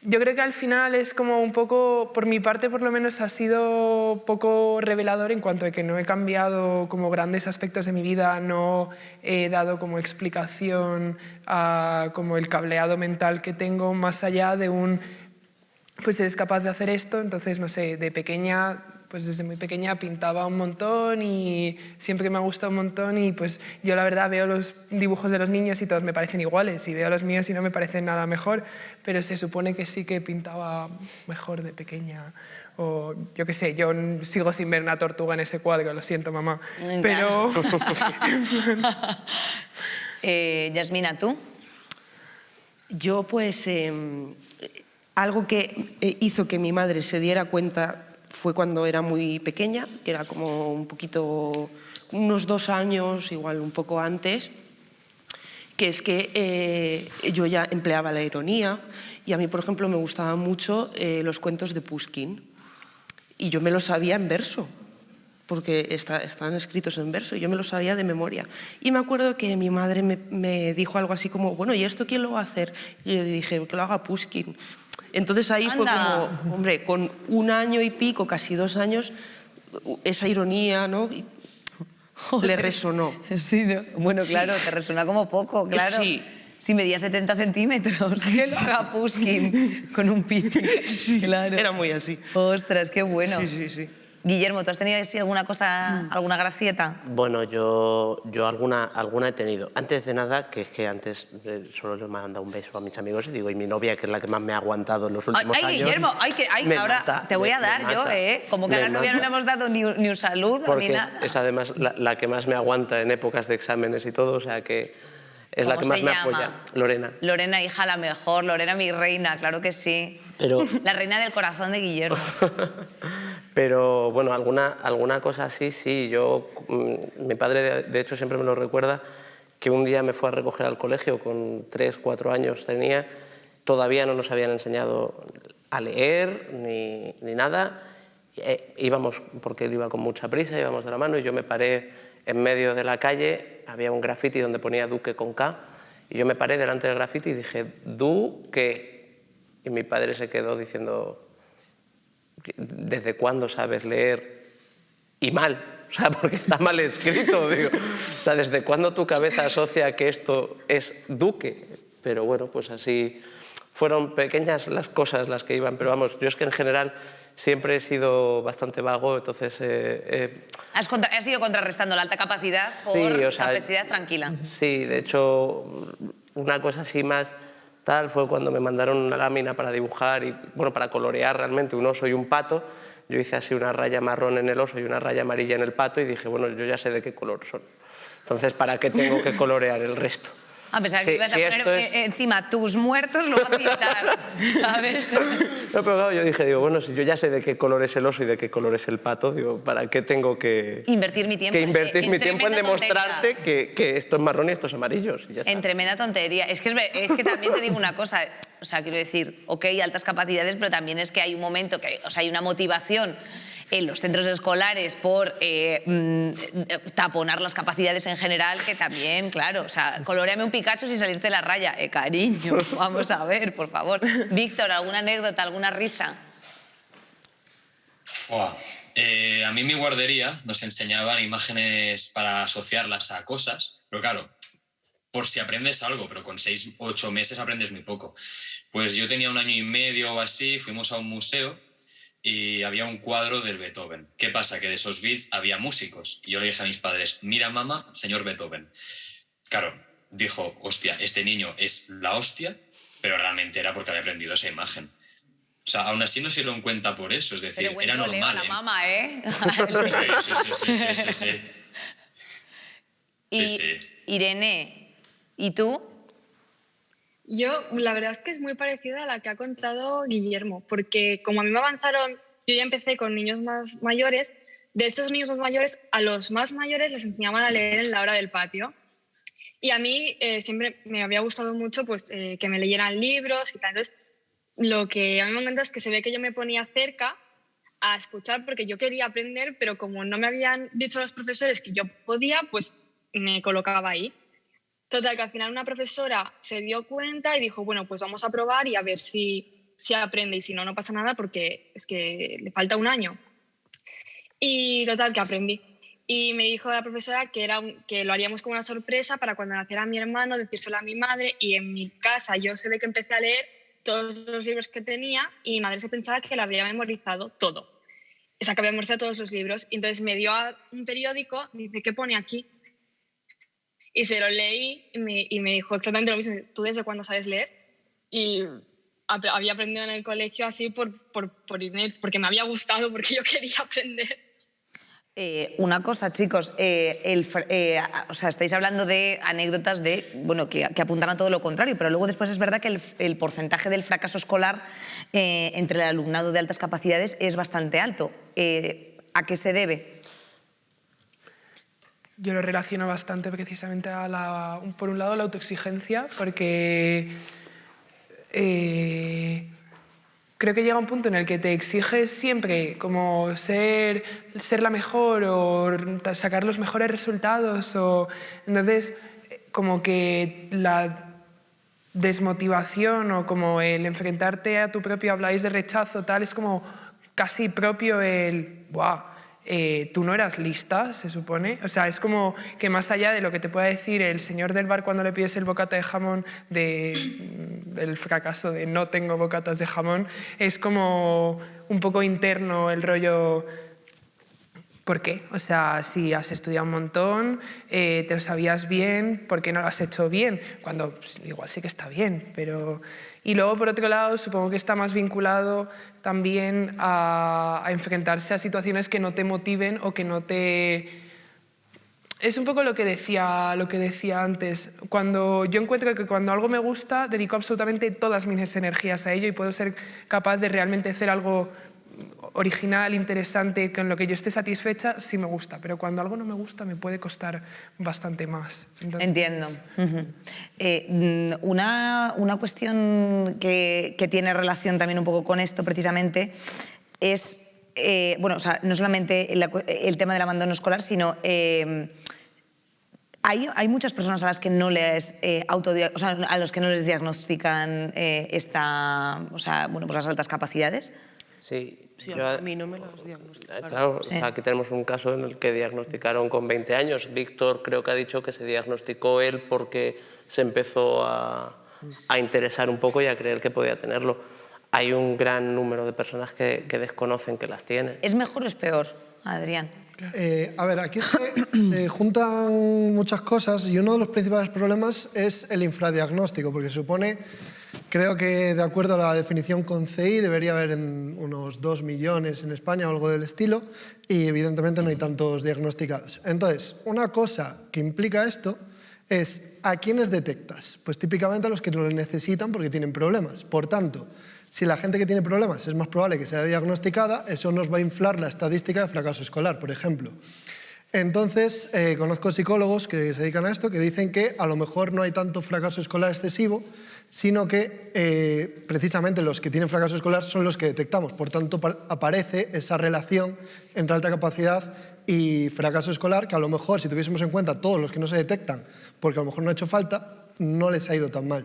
yo creo que al final es como un poco, por mi parte por lo menos, ha sido poco revelador en cuanto a que no he cambiado como grandes aspectos de mi vida, no he dado como explicación a como el cableado mental que tengo más allá de un, pues eres capaz de hacer esto, entonces no sé, de pequeña... Pues desde muy pequeña pintaba un montón y siempre me ha gustado un montón y pues yo la verdad veo los dibujos de los niños y todos me parecen iguales y veo los míos y no me parecen nada mejor, pero se supone que sí que pintaba mejor de pequeña o yo qué sé, yo sigo sin ver una tortuga en ese cuadro, lo siento mamá, pero...
Yasmina, ¿tú?
Yo pues algo que hizo que mi madre se diera cuenta fue cuando era muy pequeña, que era como un poquito, unos 2 años, igual un poco antes, que es que yo ya empleaba la ironía y a mí, por ejemplo, me gustaban mucho los cuentos de Pushkin y yo me los sabía en verso, porque están escritos en verso y yo me los sabía de memoria. Y me acuerdo que mi madre me dijo algo así como, bueno, ¿y esto quién lo va a hacer? Y yo dije, que lo haga Pushkin. Entonces ahí fue como, hombre, con 1 año y pico, casi 2 años, esa ironía, ¿no? Le resonó.
Sí, ¿no? Bueno, claro, te resuena como poco, claro.
Sí.
Si medía 70 centímetros, que lo haga Pushkin con un piti.
Sí,
claro.
era muy así.
Ostras, qué bueno.
Sí, sí, sí.
Guillermo, ¿tú has tenido así alguna cosa, alguna gracieta?
Bueno, yo alguna he tenido. Antes de nada, que es que antes solo le he mandado un beso a mis amigos y digo, y mi novia, que es la que más me ha aguantado en los últimos años...
Guillermo, ahora
mata,
te voy a
me
dar yo,
mata,
Como que a la novia no le hemos dado ni un saludo
porque
ni nada.
es además la que más me aguanta en épocas de exámenes y todo, o sea que es la que
¿Cómo
más
se
me
llama?
apoya. Lorena.
Lorena, hija, la mejor. Lorena, mi reina, claro que sí.
Pero...
La reina del corazón de Guillermo.
Pero bueno, alguna cosa así, sí. Mi padre, de hecho, siempre me lo recuerda, que un día me fue a recoger al colegio con 3, 4 años tenía, todavía no nos habían enseñado a leer ni nada. Íbamos, porque él iba con mucha prisa, íbamos de la mano y yo me paré en medio de la calle, había un graffiti donde ponía Duque con K, y yo me paré delante del graffiti y dije, ¿Duque? Y mi padre se quedó diciendo, ¿desde cuándo sabes leer? Y mal, o sea, porque está mal escrito, digo. O sea, ¿desde cuándo tu cabeza asocia que esto es Duque? Pero bueno, pues así fueron pequeñas las cosas las que iban, pero vamos, yo es que en general siempre he sido bastante vago, entonces...
Has ido contrarrestando la alta capacidad por capacidad tranquila.
Sí, de hecho, una cosa así más tal fue cuando me mandaron una lámina para dibujar y, bueno, para colorear realmente un oso y un pato. Yo hice así una raya marrón en el oso y una raya amarilla en el pato y dije, bueno, yo ya sé de qué color son. Entonces, ¿para qué tengo que colorear el resto?
A pesar que ibas a poner encima tus muertos, lo va a pintar, ¿sabes?
No, pero claro, yo dije, digo, bueno, si yo ya sé de qué color es el oso y de qué color es el pato, digo, ¿para qué tengo que
invertir mi tiempo?
Mi tiempo en demostrarte que esto es marrón y esto es amarillo. Y ya está.
En tremenda tontería. Es que también te digo una cosa, o sea, quiero decir, ok, altas capacidades, pero también es que hay un momento, hay una motivación en los centros escolares por taponar las capacidades en general, que también, claro, o sea, coloreame un Pikachu sin salirte la raya. Cariño, vamos a ver, por favor. Víctor, ¿alguna anécdota, alguna risa?
A mí en mi guardería nos enseñaban imágenes para asociarlas a cosas, pero claro, por si aprendes algo, pero con 6 o 8 meses aprendes muy poco. Pues yo tenía 1 año y medio o así, fuimos a un museo y había un cuadro del Beethoven. ¿Qué pasa? Que de esos beats había músicos. Y yo le dije a mis padres, mira mamá, señor Beethoven. Claro, dijo, hostia, este niño es la hostia, pero realmente era porque había aprendido esa imagen. O sea, aún así no se lo cuenta por eso, es decir,
pero buen
era
troleo
normal.
A la mamá, ¿eh?
Sí.
Y
sí.
Irene, ¿y tú?
yo, la verdad es que es muy parecida a la que ha contado Guillermo, porque como a mí me avanzaron, yo ya empecé con niños más mayores, de esos niños más mayores, a los más mayores les enseñaban a leer en la hora del patio. Y a mí siempre me había gustado mucho pues, que me leyeran libros y tal. Entonces, lo que a mí me encanta es que se ve que yo me ponía cerca a escuchar porque yo quería aprender, pero como no me habían dicho los profesores que yo podía, pues me colocaba ahí. Total, que al final una profesora se dio cuenta y dijo, bueno, pues vamos a probar y a ver si aprende y si no, no pasa nada porque es que le falta 1 año. Y total, que aprendí. Y me dijo la profesora que lo haríamos como una sorpresa para cuando naciera mi hermano, decírselo a mi madre. Y en mi casa yo se ve que empecé a leer todos los libros que tenía y mi madre se pensaba que lo había memorizado todo. O sea, que había memorizado todos los libros. Y entonces me dio a un periódico y dice, ¿qué pone aquí? Y se lo leí y me dijo exactamente lo mismo. ¿Tú desde cuándo sabes leer? Y había aprendido en el colegio así por internet, porque me había gustado, porque yo quería aprender.
Una cosa, chicos, o sea, estáis hablando de anécdotas que apuntan a todo lo contrario, pero luego después es verdad que el porcentaje del fracaso escolar entre el alumnado de altas capacidades es bastante alto. ¿A qué se debe?
Yo lo relaciono bastante precisamente por un lado, la autoexigencia, porque creo que llega un punto en el que te exiges siempre como ser la mejor o sacar los mejores resultados. Entonces, como que la desmotivación o como el enfrentarte a tu propio, habláis de rechazo, tal, es como casi propio el... ¡Buah! Tú no eras lista, se supone. O sea, es como que más allá de lo que te pueda decir el señor del bar cuando le pides el bocata de jamón, del fracaso de no tengo bocatas de jamón, es como un poco interno el rollo... ¿Por qué? O sea, si has estudiado un montón, te lo sabías bien, ¿por qué no lo has hecho bien? Cuando pues, igual sí que está bien, pero... Y luego, por otro lado, supongo que está más vinculado también a enfrentarse a situaciones que no te motiven o que no te... Es un poco lo que decía antes. Cuando yo encuentro que cuando algo me gusta, dedico absolutamente todas mis energías a ello y puedo ser capaz de realmente hacer algo original, interesante, con lo que yo esté satisfecha, sí me gusta, pero cuando algo no me gusta me puede costar bastante más. Entonces,
entiendo. Una cuestión que tiene relación también un poco con esto precisamente es, bueno, o sea, no solamente el tema del abandono escolar, sino hay muchas personas a las que no les o sea, a los que no les diagnostican o sea, bueno, pues las altas capacidades.
Sí,
Sí, a mí no me las diagnosticaron.
Claro,
Sí.
aquí tenemos un caso en el que diagnosticaron con 20 años. Víctor creo que ha dicho que se diagnosticó él porque se empezó a interesar un poco y a creer que podía tenerlo. Hay un gran número de personas que desconocen que las tienen.
¿Es mejor o es peor, Adrián?
A ver, aquí se juntan muchas cosas y uno de los principales problemas es el infradiagnóstico, porque supone, creo que de acuerdo a la definición con CI debería haber unos 2 millones en España o algo del estilo, y evidentemente no hay tantos diagnosticados. Entonces, una cosa que implica esto es ¿a quiénes detectas? Pues típicamente a los que lo necesitan porque tienen problemas. Por tanto, si la gente que tiene problemas es más probable que sea diagnosticada, eso nos va a inflar la estadística de fracaso escolar, por ejemplo. Entonces, conozco psicólogos que se dedican a esto que dicen que a lo mejor no hay tanto fracaso escolar excesivo, sino que precisamente los que tienen fracaso escolar son los que detectamos. Por tanto, aparece esa relación entre alta capacidad y fracaso escolar, que a lo mejor si tuviésemos en cuenta todos los que no se detectan, porque a lo mejor no ha hecho falta, no les ha ido tan mal.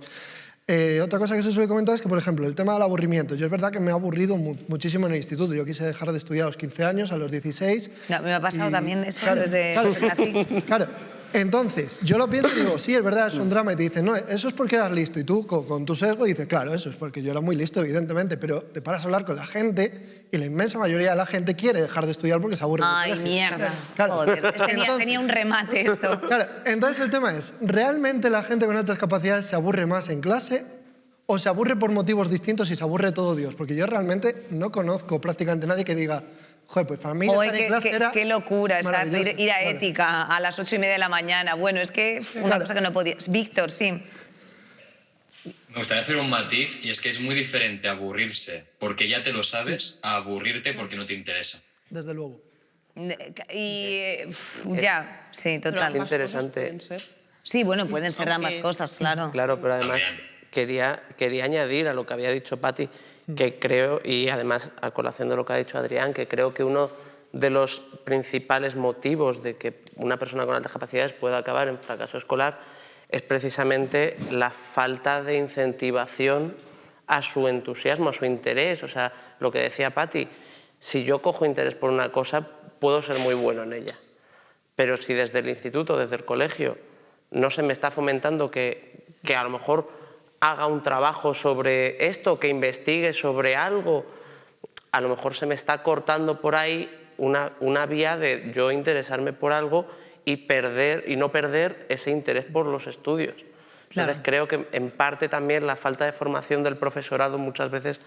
Otra cosa que se suele comentar es que, por ejemplo, el tema del aburrimiento. Yo es verdad que me ha aburrido muchísimo en el instituto. Yo quise dejar de estudiar a los 15 años, a los 16.
No, me ha pasado también eso
claro,
desde que nací.
Claro. Entonces, yo lo pienso y digo, sí, es verdad, es un drama. Y te dicen, no, eso es porque eras listo. Y tú, con tu sesgo, dices, claro, eso es porque yo era muy listo, evidentemente. Pero te paras a hablar con la gente y la inmensa mayoría de la gente quiere dejar de estudiar porque se aburre.
Ay, mierda.
Claro.
Joder, tenía un remate esto.
Claro, entonces el tema es, ¿realmente la gente con altas capacidades se aburre más en clase o se aburre por motivos distintos y se aburre todo Dios? Porque yo realmente no conozco prácticamente nadie que diga, joder, pues para mí estar en clase era
qué locura, exacto, ir a
Claro.
ética a las 8:30 de la mañana. Bueno, es que una
Claro.
cosa que no podía... Víctor, sí.
Me gustaría hacer un matiz, y es que es muy diferente aburrirse porque ya te lo sabes a aburrirte porque no te interesa.
Desde luego.
Ya, sí, total.
Es interesante.
Sí, bueno, pueden ser ambas
aunque-
cosas, claro.
Claro, pero además
También.
quería añadir a lo que había dicho Pati, que creo, y además a colación de lo que ha dicho Adrián, que creo que uno de los principales motivos de que una persona con altas capacidades pueda acabar en fracaso escolar es precisamente la falta de incentivación a su entusiasmo, a su interés. O sea, lo que decía Pati, si yo cojo interés por una cosa, puedo ser muy bueno en ella. Pero si desde el instituto, desde el colegio, no se me está fomentando que a lo mejor haga un trabajo sobre esto, que investigue sobre algo, a lo mejor se me está cortando por ahí una vía de yo interesarme por algo y no perder ese interés por los estudios.
Claro.
Entonces creo que en parte también la falta de formación del profesorado muchas veces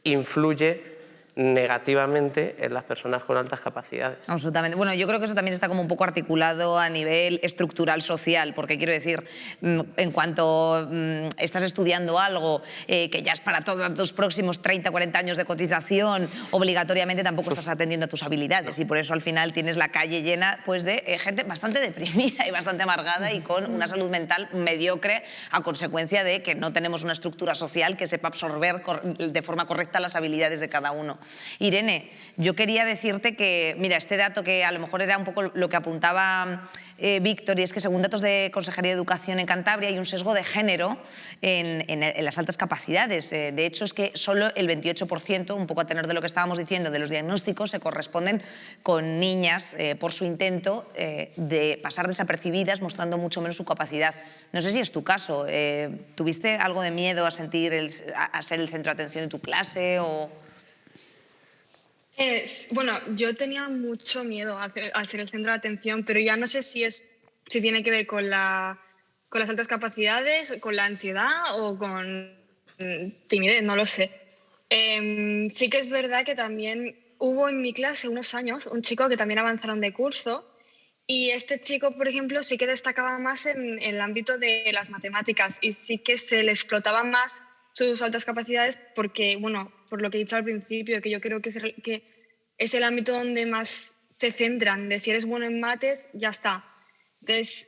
influye negativamente en las personas con altas capacidades.
Absolutamente. Bueno, yo creo que eso también está como un poco articulado a nivel estructural social, porque quiero decir, en cuanto estás estudiando algo que ya es para todos los próximos 30, 40 años de cotización, obligatoriamente tampoco estás atendiendo a tus habilidades y por eso al final tienes la calle llena pues, de gente bastante deprimida y bastante amargada y con una salud mental mediocre a consecuencia de que no tenemos una estructura social que sepa absorber de forma correcta las habilidades de cada uno. Irene, yo quería decirte que, mira, este dato que a lo mejor era un poco lo que apuntaba Víctor, y es que según datos de Consejería de Educación en Cantabria hay un sesgo de género en las altas capacidades. De hecho, es que solo el 28%, un poco a tenor de lo que estábamos diciendo, de los diagnósticos se corresponden con niñas por su intento de pasar desapercibidas, mostrando mucho menos su capacidad. No sé si es tu caso. ¿Tuviste algo de miedo a sentir a ser el centro de atención de tu clase o...?
Bueno, yo tenía mucho miedo al ser el centro de atención, pero ya no sé si tiene que ver con las altas capacidades, con la ansiedad o con timidez, no lo sé. Sí que es verdad que también hubo en mi clase unos años un chico que también avanzaron de curso y este chico, por ejemplo, sí que destacaba más en el ámbito de las matemáticas y sí que se le explotaba más sus altas capacidades porque, bueno, por lo que he dicho al principio, que yo creo que es el ámbito donde más se centran, de si eres bueno en mates, ya está. Entonces,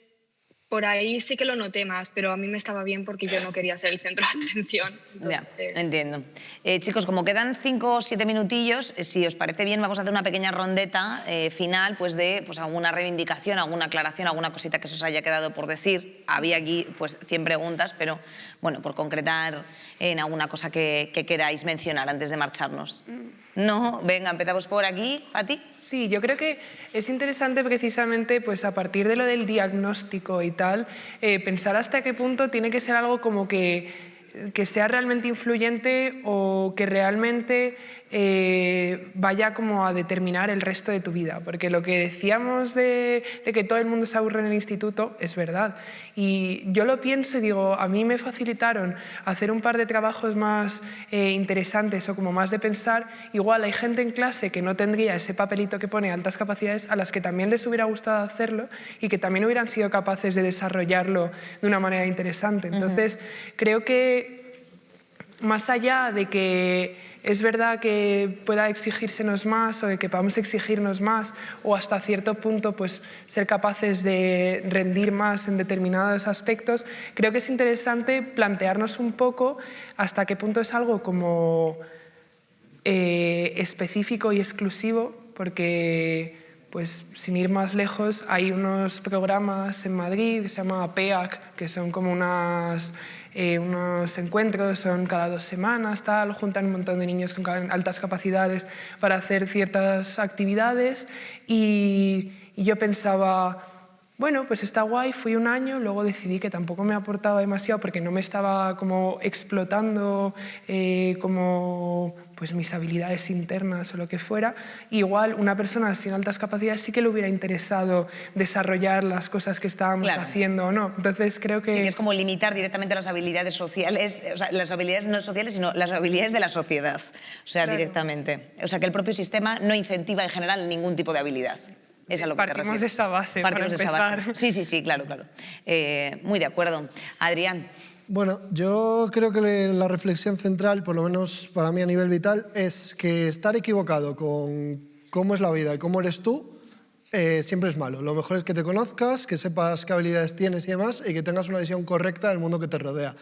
por ahí sí que lo noté más, pero a mí me estaba bien porque yo no quería ser el centro de atención.
Ya, entiendo. Chicos, como quedan 5 o 7 minutillos, si os parece bien, vamos a hacer una pequeña rondeta final de alguna reivindicación, alguna aclaración, alguna cosita que se os haya quedado por decir. Había aquí 100 preguntas, pero bueno, por concretar en alguna cosa que queráis mencionar antes de marcharnos. No, venga, empezamos por aquí. ¿A ti?
Sí, yo creo que es interesante precisamente pues, a partir de lo del diagnóstico y tal, pensar hasta qué punto tiene que ser algo como que sea realmente influyente o que realmente vaya como a determinar el resto de tu vida. Porque lo que decíamos de que todo el mundo se aburre en el instituto es verdad. Y yo lo pienso y digo, a mí me facilitaron hacer un par de trabajos más interesantes o como más de pensar. Igual hay gente en clase que no tendría ese papelito que pone altas capacidades, a las que también les hubiera gustado hacerlo y que también hubieran sido capaces de desarrollarlo de una manera interesante. Entonces, creo que más allá de que es verdad que pueda exigírsenos más o de que podamos exigirnos más o hasta cierto punto pues, ser capaces de rendir más en determinados aspectos, creo que es interesante plantearnos un poco hasta qué punto es algo como específico y exclusivo, porque pues sin ir más lejos hay unos programas en Madrid que se llama PEAC, que son como unos encuentros, son cada 2 semanas, juntan un montón de niños con altas capacidades para hacer ciertas actividades y yo pensaba, bueno, pues está guay, fui un año, luego decidí que tampoco me aportaba demasiado porque no me estaba como explotando como pues mis habilidades internas o lo que fuera. Igual una persona sin altas capacidades sí que le hubiera interesado desarrollar las cosas que estábamos haciendo o no. Entonces creo que...
Sí, que es como limitar directamente las habilidades sociales, o sea, las habilidades no sociales, sino las habilidades de la sociedad, o sea, directamente. O sea, que el propio sistema no incentiva en general ningún tipo de habilidad. Es a lo que
Partimos de esta base
Partimos
para
de
empezar.
esa base. Sí, claro. Muy de acuerdo. Adrián.
Bueno, yo creo que la reflexión central, por lo menos para mí a nivel vital, es que estar equivocado con cómo es la vida y cómo eres tú siempre es malo. Lo mejor es que te conozcas, que sepas qué habilidades tienes y demás, y que tengas una visión correcta del mundo que te rodea.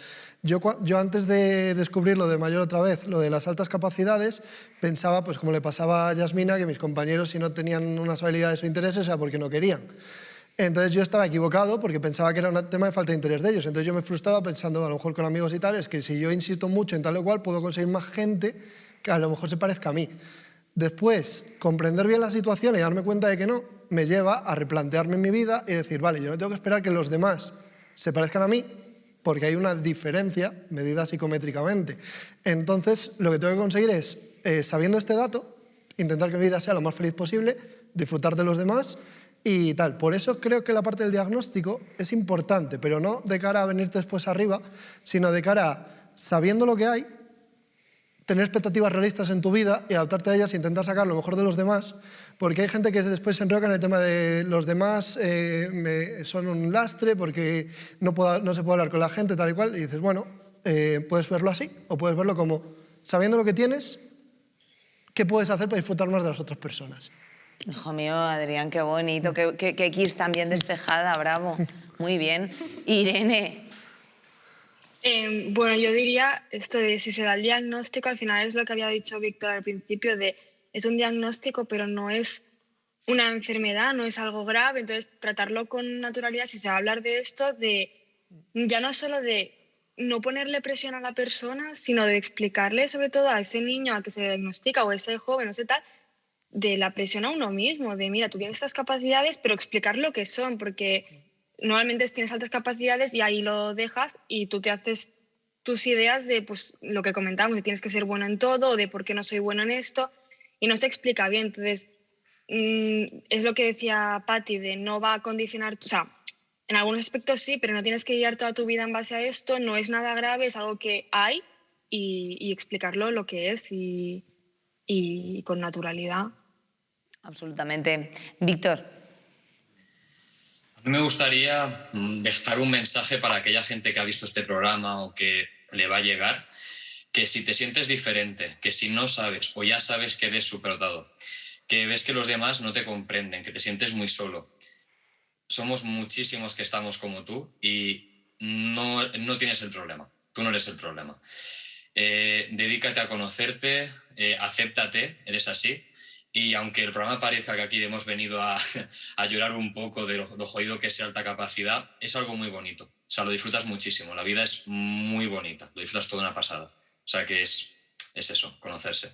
Yo antes de descubrirlo de mayor otra vez, lo de las altas capacidades, pensaba, pues como le pasaba a Yasmina, que mis compañeros si no tenían unas habilidades o intereses era porque no querían. Entonces yo estaba equivocado porque pensaba que era un tema de falta de interés de ellos. Entonces yo me frustraba pensando, a lo mejor con amigos y tal, es que si yo insisto mucho en tal o cual, puedo conseguir más gente que a lo mejor se parezca a mí. Después, comprender bien la situación y darme cuenta de que no, me lleva a replantearme mi vida y decir, vale, yo no tengo que esperar que los demás se parezcan a mí, porque hay una diferencia medida psicométricamente. Entonces, lo que tengo que conseguir es, sabiendo este dato, intentar que mi vida sea lo más feliz posible, disfrutar de los demás y tal. Por eso creo que la parte del diagnóstico es importante, pero no de cara a venirte después arriba, sino de cara a, sabiendo lo que hay, tener expectativas realistas en tu vida y adaptarte a ellas e intentar sacar lo mejor de los demás, porque hay gente que después se enroca en el tema de los demás son un lastre porque no se puede hablar con la gente tal y cual, y dices, bueno, puedes verlo así o puedes verlo como, sabiendo lo que tienes, ¿qué puedes hacer para disfrutar más de las otras personas?
Hijo mío, Adrián, qué bonito, qué kiss tan bien despejada, bravo. Muy bien. Irene.
Bueno, yo diría esto de si se da el diagnóstico, al final es lo que había dicho Víctor al principio, de es un diagnóstico pero no es una enfermedad, no es algo grave, entonces tratarlo con naturalidad, si se va a hablar de esto, de ya no solo de no ponerle presión a la persona, sino de explicarle sobre todo a ese niño al que se diagnostica o a ese joven o ese tal, de la presión a uno mismo, de mira, tú tienes estas capacidades, pero explicar lo que son, porque normalmente tienes altas capacidades y ahí lo dejas y tú te haces tus ideas de pues, lo que comentábamos, de tienes que ser bueno en todo, o de por qué no soy bueno en esto, y no se explica bien. Entonces, es lo que decía Patti, de no va a condicionar, o sea, en algunos aspectos sí, pero no tienes que guiar toda tu vida en base a esto, no es nada grave, es algo que hay y explicarlo lo que es y con naturalidad.
Absolutamente. Víctor.
A mí me gustaría dejar un mensaje para aquella gente que ha visto este programa o que le va a llegar, que si te sientes diferente, que si no sabes o ya sabes que eres superdotado, que ves que los demás no te comprenden, que te sientes muy solo. Somos muchísimos que estamos como tú y no tienes el problema. Tú no eres el problema. Dedícate a conocerte, acéptate, eres así. Y aunque el programa parezca que aquí hemos venido a llorar un poco de lo jodido que es alta capacidad, es algo muy bonito. O sea, lo disfrutas muchísimo. La vida es muy bonita. Lo disfrutas toda una pasada. O sea, que es eso, conocerse.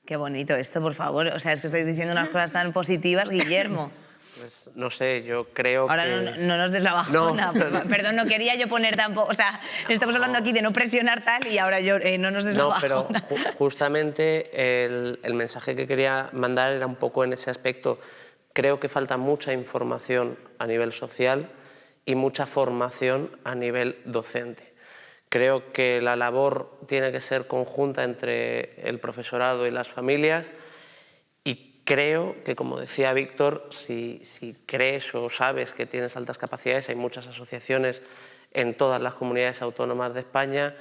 Qué bonito esto, por favor. O sea, es que estáis diciendo unas cosas tan positivas, Guillermo.
Pues no sé, yo creo
Ahora
que...
no nos des la bajona.
No.
Perdón, no quería yo poner tampoco... O sea, estamos hablando aquí de no presionar tal y ahora yo no nos des la bajona.
No, pero justamente el mensaje que quería mandar era un poco en ese aspecto. Creo que falta mucha información a nivel social y mucha formación a nivel docente. Creo que la labor tiene que ser conjunta entre el profesorado y las familias y creo que, como decía Víctor, si crees o sabes que tienes altas capacidades, hay muchas asociaciones en todas las comunidades autónomas de España,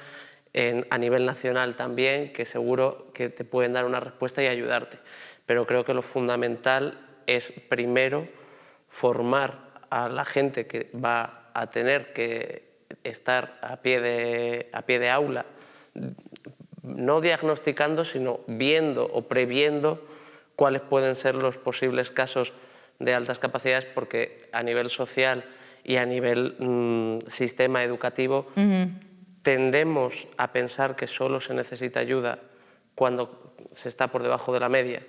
a nivel nacional también, que seguro que te pueden dar una respuesta y ayudarte. Pero creo que lo fundamental es primero formar a la gente que va a tener que estar a pie de aula, no diagnosticando, sino viendo o previendo cuáles pueden ser los posibles casos de altas capacidades, porque a nivel social y a nivel sistema educativo tendemos a pensar que solo se necesita ayuda cuando se está por debajo de la media,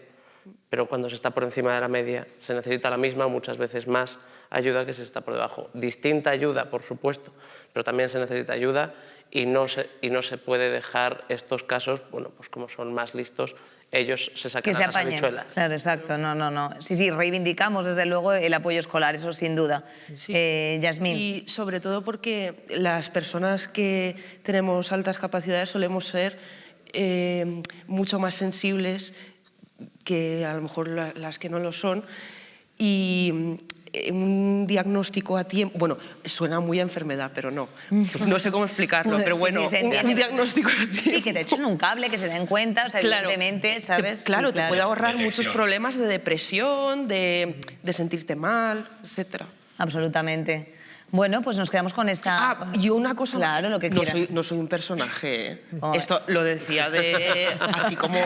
pero cuando se está por encima de la media se necesita la misma, muchas veces más ayuda que si se está por debajo. Distinta ayuda, por supuesto, pero también se necesita ayuda y no se puede dejar estos casos, bueno, pues como son más listos, ellos se sacan las habichuelas.
Claro, exacto, no. Sí, reivindicamos desde luego el apoyo escolar, eso sin duda.
Sí.
Yasmín.
Y sobre todo porque las personas que tenemos altas capacidades solemos ser mucho más sensibles que a lo mejor las que no lo son, y un diagnóstico a tiempo, bueno, suena muy a enfermedad, pero no sé cómo explicarlo, pero bueno,
sí,
un diagnóstico a tiempo.
Sí, que te echen un cable, que se den cuenta, o sea,
claro,
evidentemente, ¿sabes?
Claro,
sí,
te puede ahorrar
Detección.
muchos problemas de depresión, de sentirte mal, etc.
Absolutamente. Bueno, pues nos quedamos con esta...
Y una cosa,
claro, lo que
no
quieras.
no soy un personaje.
Oh.
Esto lo decía así como...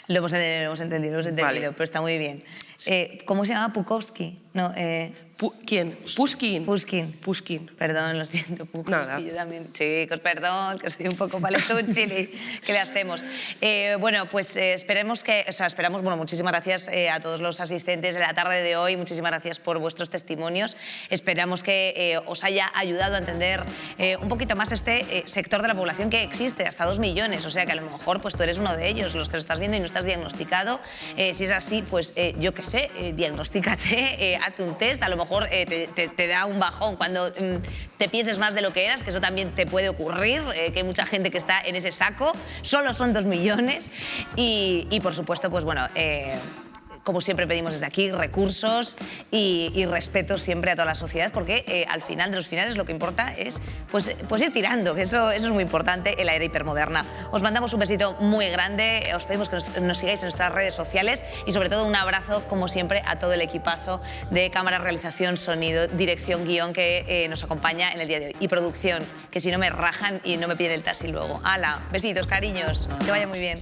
Lo hemos entendido,
Vale.
pero está muy bien. ¿Cómo se llama? Pukovsky. No,
¿Quién? Pushkin.
Pushkin. Perdón, lo siento, Pukovsky.
Nada.
Yo también. Chicos, perdón, que soy un poco paletuchi. ¿Qué le hacemos? Bueno, pues esperamos, bueno, muchísimas gracias a todos los asistentes de la tarde de hoy. Muchísimas gracias por vuestros testimonios. Esperamos que os haya ayudado a entender un poquito más este sector de la población que existe, hasta 2 millones. O sea que a lo mejor pues tú eres uno de ellos, los que lo estás viendo y no estás diagnosticado. Si es así, pues yo qué sé, diagnostícate, hazte un test, a lo mejor te da un bajón cuando te pienses más de lo que eras, que eso también te puede ocurrir, que hay mucha gente que está en ese saco, solo son 2 millones y por supuesto, pues bueno, como siempre pedimos desde aquí, recursos y respeto siempre a toda la sociedad, porque al final de los finales lo que importa es pues ir tirando, que eso es muy importante en la era hipermoderna. Os mandamos un besito muy grande, os pedimos que nos sigáis en nuestras redes sociales y sobre todo un abrazo, como siempre, a todo el equipazo de cámara, realización, sonido, dirección, guión que nos acompaña en el día de hoy. Y producción, que si no me rajan y no me piden el taxi luego. ¡Hala! Besitos, cariños, que vaya muy bien.